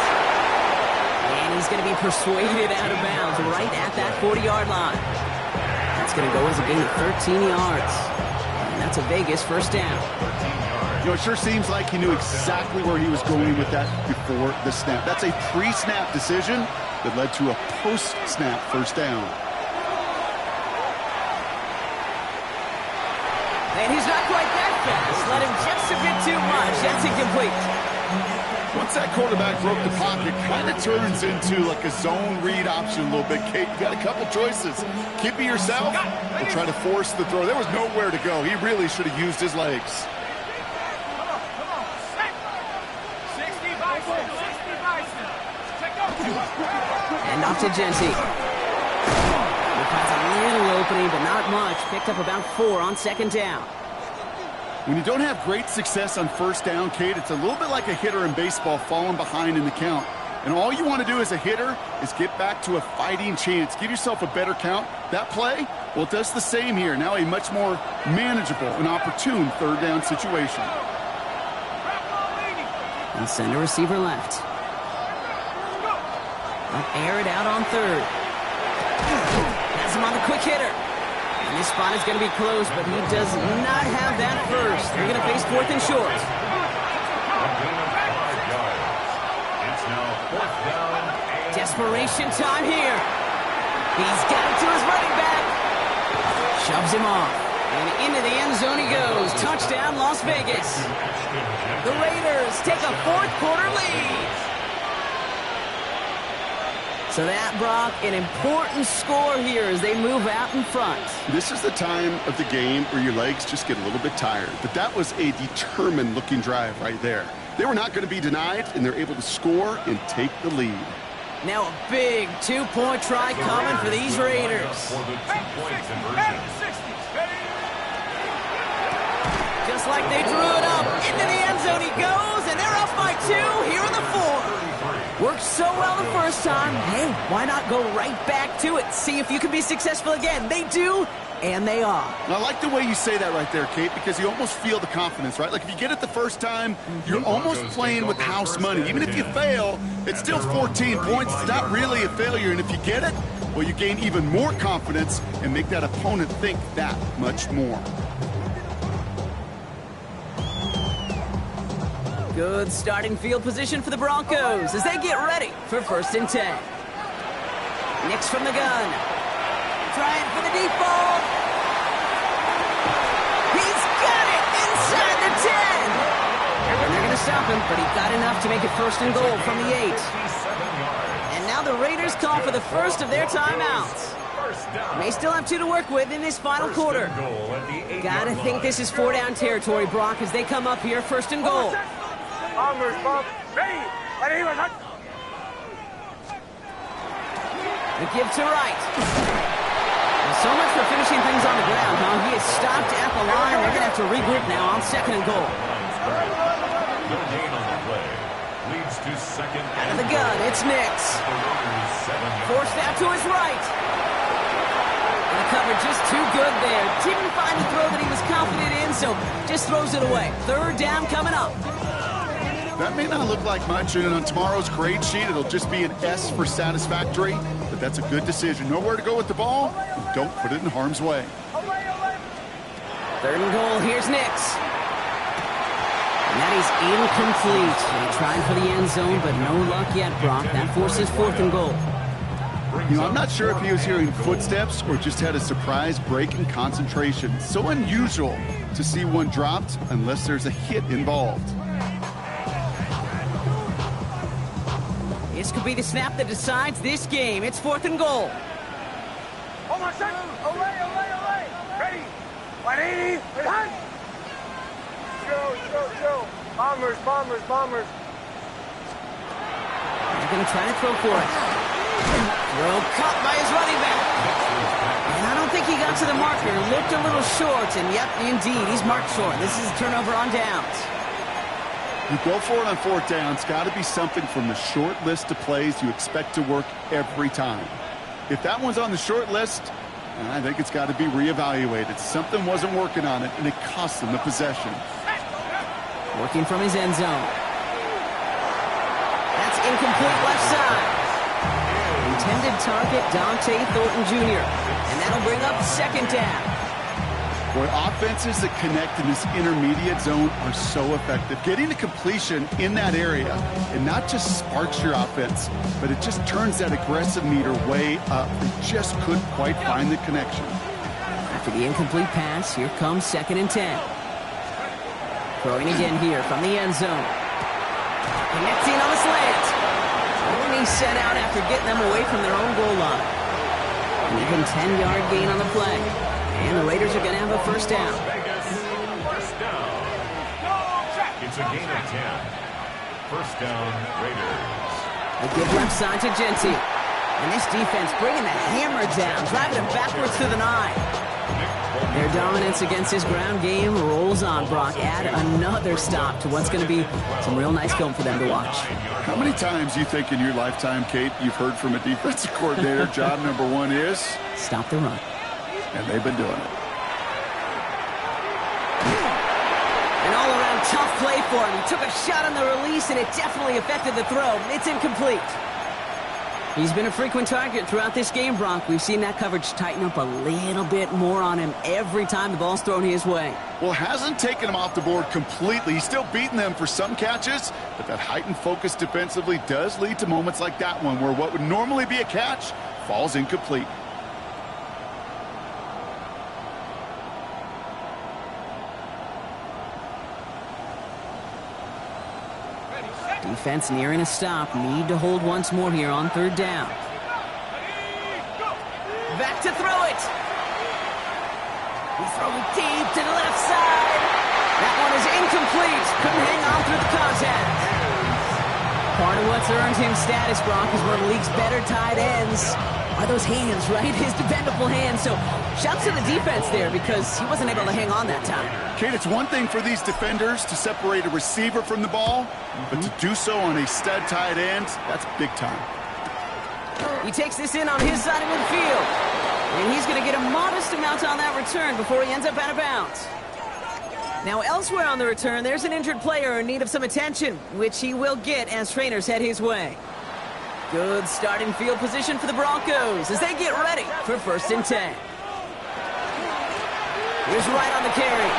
And he's going to be persuaded out of bounds right at that 40-yard line. That's going to go as a gain of 13 yards. And that's a Vegas first down. You know, it sure seems like he knew exactly where he was going with that before the snap. That's a pre-snap decision that led to a post-snap first down. And he's not quite that fast. Let him just a bit too much. That's incomplete. Once that quarterback broke the pocket, kind of turns into like a zone read option a little bit. Kate, you got a couple choices. Keep it yourself or try to force the throw. There was nowhere to go. He really should have used his legs. Come on. 60 bison. Check out. And off to Genty. He finds a little opening, but not much. Picked up about 4 on second down. When you don't have great success on first down, Kate, it's a little bit like a hitter in baseball falling behind in the count. And all you want to do as a hitter is get back to a fighting chance. Give yourself a better count. That play, well, it does the same here. Now a much more manageable and opportune third down situation. And send a receiver left. They'll air it out on third. Has him on the quick hitter. And this spot is going to be close, but he does not have that first. They're going to face 4th and short. A gain of 5 yards. It's now 4th down. Desperation time here. He's got it to his running back. Shoves him off. And into the end zone he goes. Touchdown, Las Vegas. The Raiders take a 4th quarter lead. So that, Brock, an important score here as they move out in front. This is the time of the game where your legs just get a little bit tired. But that was a determined-looking drive right there. They were not going to be denied, and they're able to score and take the lead. Now a big 2-point try coming for these Raiders. For the 2-point conversion. Just like they drew it up. Into the end zone he goes, and they're up by 2 here in the 4th. Worked so well the first time. Hey, why not go right back to it? See if you can be successful again. They do, and they are. And I like the way you say that right there, Kate, because you almost feel the confidence, right? Like if you get it the first time, you're almost playing with house money. Even if you fail, it's still 14 points. It's not really a failure. And if you get it, well, you gain even more confidence and make that opponent think that much more. Good starting field position for the Broncos as they get ready for 1st and 10. Nix from the gun. Trying for the deep ball. He's got it inside the 10. And they're going to stop him, but he got enough to make it 1st and goal from the 8. And now the Raiders call for the first of their timeouts. May still have 2 to work with in this final quarter. Gotta think this is 4-down territory, Brock, as they come up here 1st and goal. Bombers, ready. The give to Wright. And so much for finishing things on the ground, huh? He is stopped at the line. They're going to have to regroup now on 2nd and goal. No gain on the play. Leads to 2nd. Out of the gun, it's Nix. Forced out to his right. And the cover just too good there. Didn't find the throw that he was confident in, so just throws it away. 3rd down coming up. That may not look like much, and on tomorrow's grade sheet, it'll just be an S for satisfactory, but that's a good decision. Know where to go with the ball, and don't put it in harm's way. 3rd and goal, here's Nix. And that is incomplete. They tried for the end zone, but no luck yet, Brock. That forces 4th and goal. You know, I'm not sure if he was hearing footsteps or just had a surprise break in concentration. So unusual to see one dropped unless there's a hit involved. This could be the snap that decides this game. It's 4th and goal. Hold on, son. Olay. Ready. 180. Run. Go. Bombers. They're going to try to throw for it. Throw caught by his running back. And I don't think he got to the marker. Looked a little short, and yep, indeed, he's marked short. This is a turnover on downs. You go for it on 4th down. It's got to be something from the short list of plays you expect to work every time. If that one's on the short list, And I think it's got to be reevaluated. Something wasn't working on it, and it cost them the possession. Working from his end zone. That's incomplete left side. Intended target, Dante Thornton Jr. And that'll bring up second down. Boy, offenses that connect in this intermediate zone are so effective. Getting a completion in that area, it not just sparks your offense, but it just turns that aggressive meter way up. They just couldn't quite find the connection. After the incomplete pass, here comes 2nd and 10. Throwing again here from the end zone. Connecting on the slant. Only set out after getting them away from their own goal line. An even 10-yard gain on the play. And the Raiders are going to have a first down. Vegas, first down. It's a gain of 10. First down, Raiders. A good left side to Genty. And this defense bringing the hammer down, driving it backwards to the 9. Their dominance against his ground game rolls on, Brock. Add another stop to what's going to be some real nice film for them to watch. How many times do you think in your lifetime, Kate, you've heard from a defensive coordinator, job number 1 is? Stop the run. And they've been doing it. An all-around tough play for him. He took a shot on the release, and it definitely affected the throw. It's incomplete. He's been a frequent target throughout this game, Brock. We've seen that coverage tighten up a little bit more on him every time the ball's thrown his way. Well, hasn't taken him off the board completely. He's still beating them for some catches, but that heightened focus defensively does lead to moments like that one where what would normally be a catch falls incomplete. Defense nearing a stop. Need to hold once more here on 3rd down. Back to throw it. He's throwing deep to the left side. That one is incomplete. Couldn't hang on through the contact. Part of what's earned him status, Brock, is one of the league's better tight ends. Are those hands, right? His dependable hands. So shouts to the defense there because he wasn't able to hang on that time. Kate, it's one thing for these defenders to separate a receiver from the ball, but to do so on a stud tight end, that's big time. He takes this in on his side of midfield. And he's going to get a modest amount on that return before he ends up out of bounds. Now elsewhere on the return, there's an injured player in need of some attention, which he will get as trainers head his way. Good starting field position for the Broncos as they get ready for 1st and 10. Here's Wright on the carry.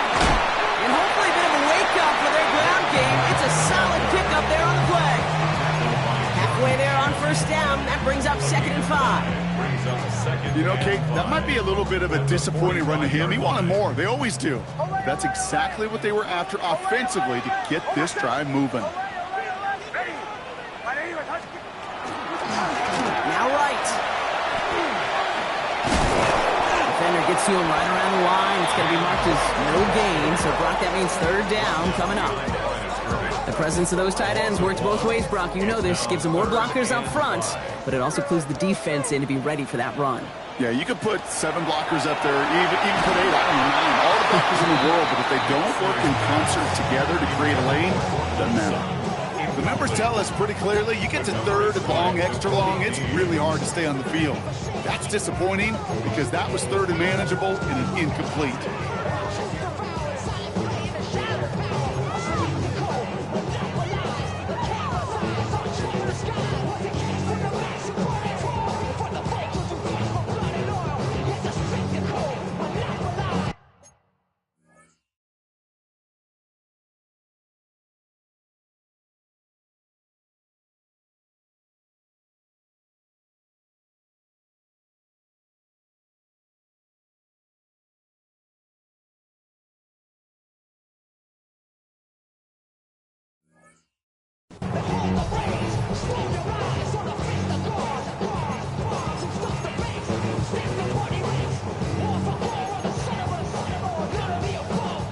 And hopefully a bit of a wake-up for their ground game. It's a solid pickup there on the play. Halfway there on 1st down. That brings up 2nd and 5. You know, Kate, that might be a little bit of a disappointing run to him. He wanted more. They always do. That's exactly what they were after offensively to get this drive moving. Now Wright. Defender gets to him right around the line. It's going to be marked as no gain. So, Brock, that means 3rd down coming up. The presence of those tight ends works both ways, Brock. You know this. Gives them more blockers up front, but it also clues the defense in to be ready for that run. Yeah, you could put 7 blockers up there, even put 8, I don't know, 9, all the blockers in the world, but if they don't work in concert together to create a lane, it doesn't matter. The numbers tell us pretty clearly, you get to 3rd and long, extra long, it's really hard to stay on the field. That's disappointing because that was 3rd and manageable and an incomplete.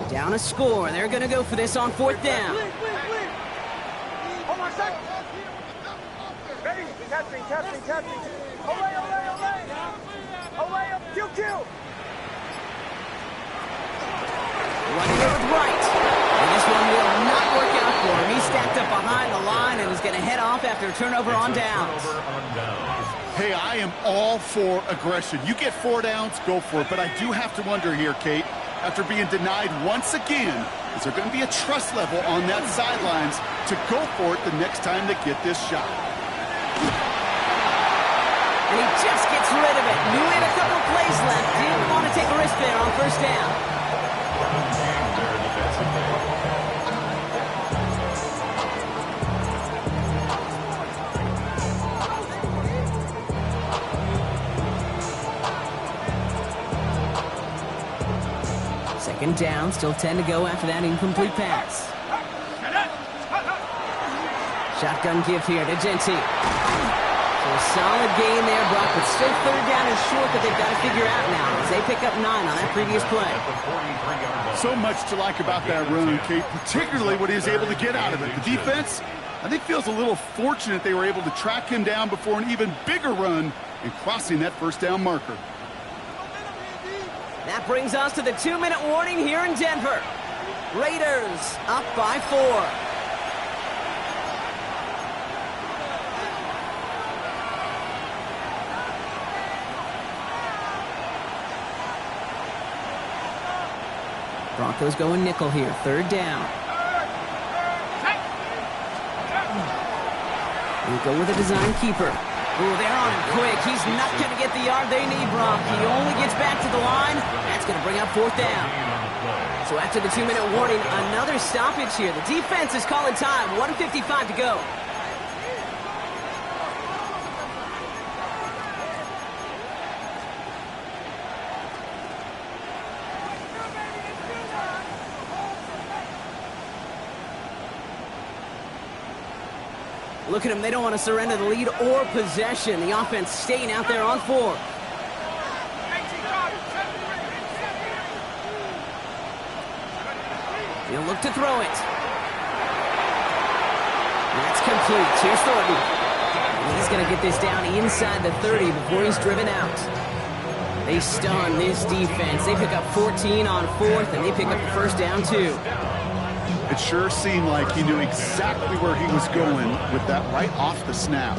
Down a score. They're going to go for this on 4th down. Hold on a second. Ready? Captain. Away. QQ. Running it with Wright. And this one will not work out for him. He's stacked up behind the line and is going to head off after a turnover on downs. Hey, I am all for aggression. You get 4 downs, go for it. But I do have to wonder here, Kate, after being denied once again, is there going to be a trust level on that sidelines to go for it the next time they get this shot? And he just gets rid of it. Knew he had a couple of plays left. Didn't want to take a risk there on first down. Second down, still 10 to go after that incomplete pass. Shotgun give here to Jeanty. So a solid gain there, Brock, but still third down and short that they've got to figure out now as they pick up 9 on that previous play. So much to like about that run, Kate, particularly what he was able to get out of it. The defense, I think, feels a little fortunate they were able to track him down before an even bigger run and crossing that first down marker. That brings us to the 2-minute warning here in Denver. Raiders up by 4. Broncos going nickel here, third down. We go with a design keeper. Ooh, they're on him quick. He's not going to get the yard they need, Brock. He only gets back to the line. That's going to bring up fourth down. So after the 2-minute warning, another stoppage here. The defense is calling time. 1:55 to go. Look at them. They don't want to surrender the lead or possession. The offense staying out there on 4. He'll look to throw it. That's complete. Here's Thornton. And he's going to get this down inside the 30 before he's driven out. They stun this defense. They pick up 14 on 4th, and they pick up the first down, too. It sure seemed like he knew exactly where he was going with that right off the snap.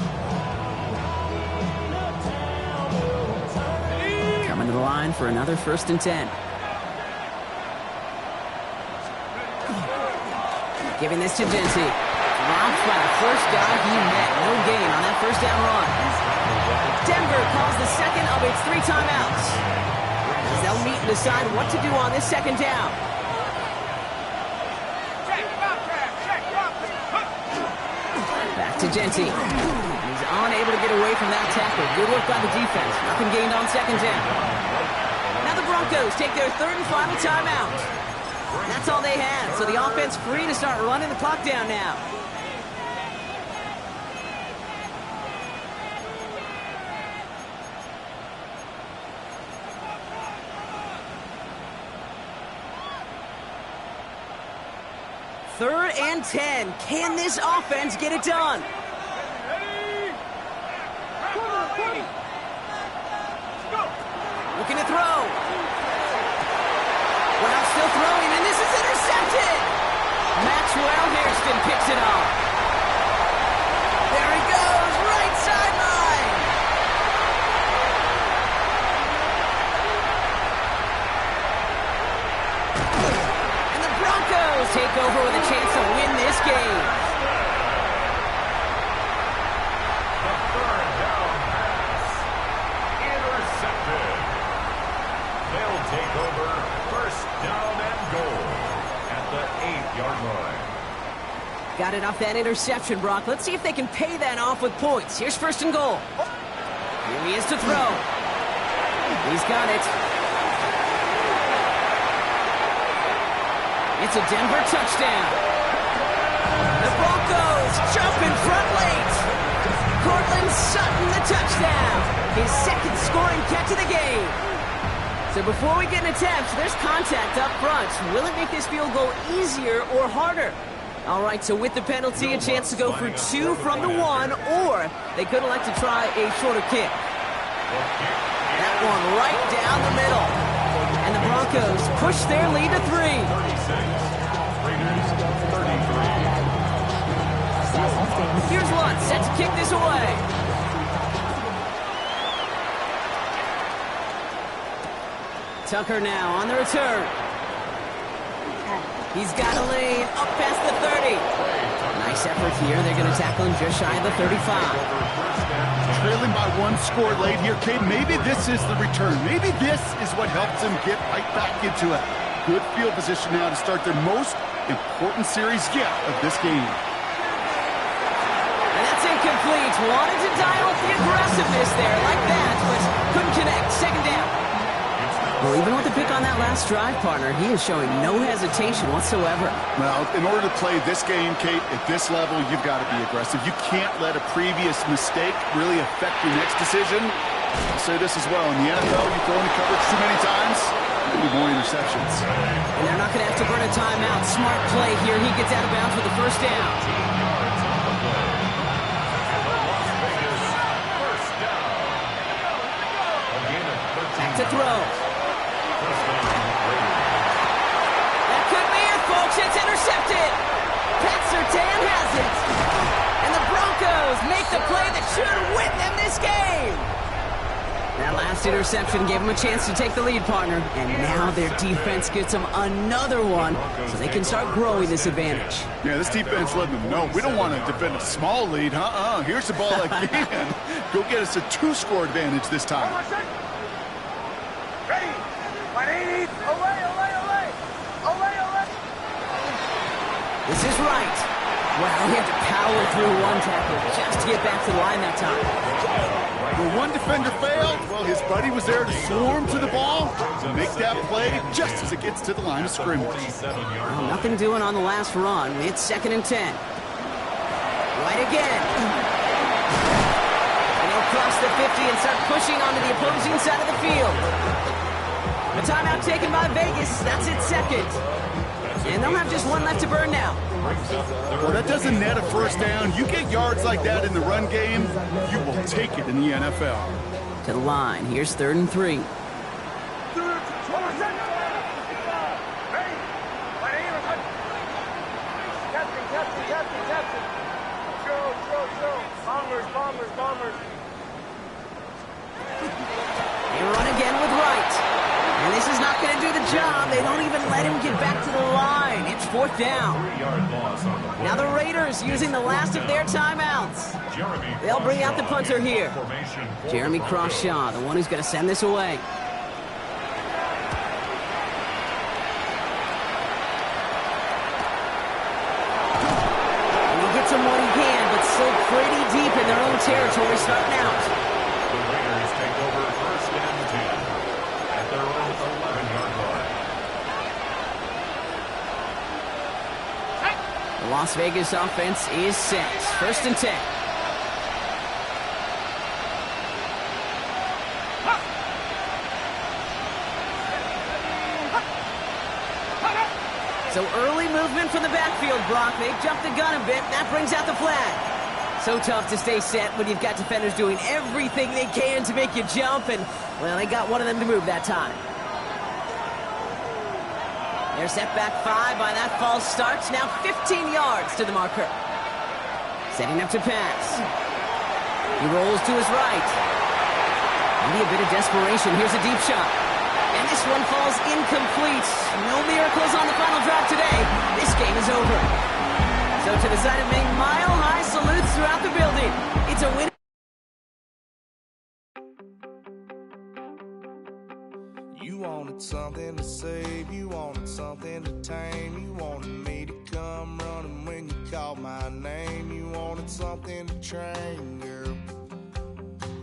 Coming to the line for another 1st and 10. Giving this to Jeanty. Dropped by the first guy he met. No gain on that first down run. Denver calls the second of its 3 timeouts. As they'll meet and decide what to do on this second down. Back to Jeanty. He's unable to get away from that tackle. Good work by the defense. Nothing gained on second down. Now the Broncos take their 3rd and final timeout. That's all they had. So the offense free to start running the clock down now. Third and 10. Can this offense get it done? Looking to throw. Well, still throwing, and this is intercepted. Maxwell Hairston picks it off. There he goes, right sideline. And the Broncos take over with a chance to win this game. The 3rd down pass. Intercepted. They'll take over 1st down and goal at the 8-yard line. Got it off that interception, Brock. Let's see if they can pay that off with points. Here's 1st and goal. Here he is to throw. He's got it. It's a Denver touchdown. The Broncos jump in front late. Cortland Sutton the touchdown. His 2nd scoring catch of the game. So before we get into attempts, there's contact up front. Will it make this field goal easier or harder? All right, so with the penalty, a chance to go for 2 from the 1, or they could elect to try a shorter kick. That one right down the middle. And the Broncos push their lead to 3. 36. Raiders 33. Here's Lunt set to kick this away. Tucker now on the return. He's got a lane up past the 30. Nice effort here. They're going to tackle him just shy of the 35. Trailing by 1 score late here, Cade. Maybe this is the return. Maybe this is what helps them get right back into it. Good field position now to start their most important series yet of this game. And that's incomplete. Wanted to dial up the aggressiveness there like that, but couldn't connect. Second down. Well, even with the pick on that last drive, partner, he is showing no hesitation whatsoever. Well, in order to play this game, Kate, at this level, you've got to be aggressive. You can't let a previous mistake really affect your next decision. I'll say this as well. In the NFL, you throw into coverage too many times, there'll be more interceptions. And they're not going to have to burn a timeout. Smart play here. He gets out of bounds with the first down. Back to throw. That could be it, folks. It's intercepted. Pat Surtain has it. And the Broncos make the play that should win them this game. That last interception gave them a chance to take the lead, partner. And now their defense gets them another one so they can start growing this advantage. Yeah, this defense letting them know we don't want to defend a small lead. Here's the ball again. Go get us a 2-score advantage this time. Ready? 180. Away, away, away. Away, away. This is right. Well, he had to power through one tackle just to get back to the line that time. When one defender failed, well, his buddy was there to swarm to the ball to make that play just as it gets to the line of scrimmage. Well, nothing doing on the last run. It's 2nd and 10. Right again. And he'll cross the 50 and start pushing onto the opposing side of the field. A timeout taken by Vegas. That's its second. And they'll have just one left to burn now. Well, that doesn't net a first down. You get yards like that in the run game, you will take it in the NFL. To the line. Here's 3rd and 3. Ready? 180. Captain. Show. Bombers. They run again with Wright. And this is not going to do the job. They don't even let him get back to the line. It's 4th down. Now the Raiders using the last of their timeouts. They'll bring out the punter here. Jeremy Crawshaw, the one who's going to send this away. And he gets him what he can, but still pretty deep in their own territory starting out. The Raiders take over 1st and 10 at their own 11-yard line. The Las Vegas offense is set. 1st and 10. So early movement from the backfield, Brock. They've jumped the gun a bit. That brings out the flag. So tough to stay set when you've got defenders doing everything they can to make you jump. And, well, they got one of them to move that time. They're set back 5 by that false start. Now 15 yards to the marker. Setting up to pass. He rolls to his right. Maybe a bit of desperation. Here's a deep shot. And this one falls incomplete. No miracles on the final drive today. This game is over. So to the side of me, mile-high salutes throughout the building. It's a win. You wanted something to save, you wanted something to tame, you wanted me to come running when you called my name, you wanted something to train, girl,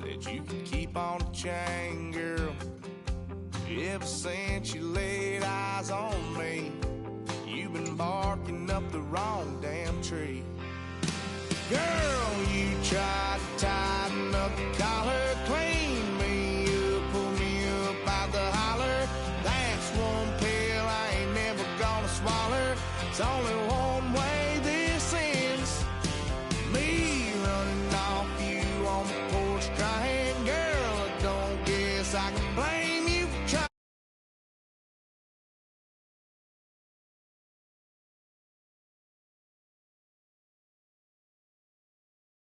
that you could keep on the chain, girl. Ever since you laid eyes on me, you've been barking up the wrong damn tree. Girl, you tried to tighten up the collar, clean me up, pull me up out the holler. That's one pill I ain't never gonna swallow. It's only one way this ends. Me running off you on the porch crying. Girl, I don't guess I can blame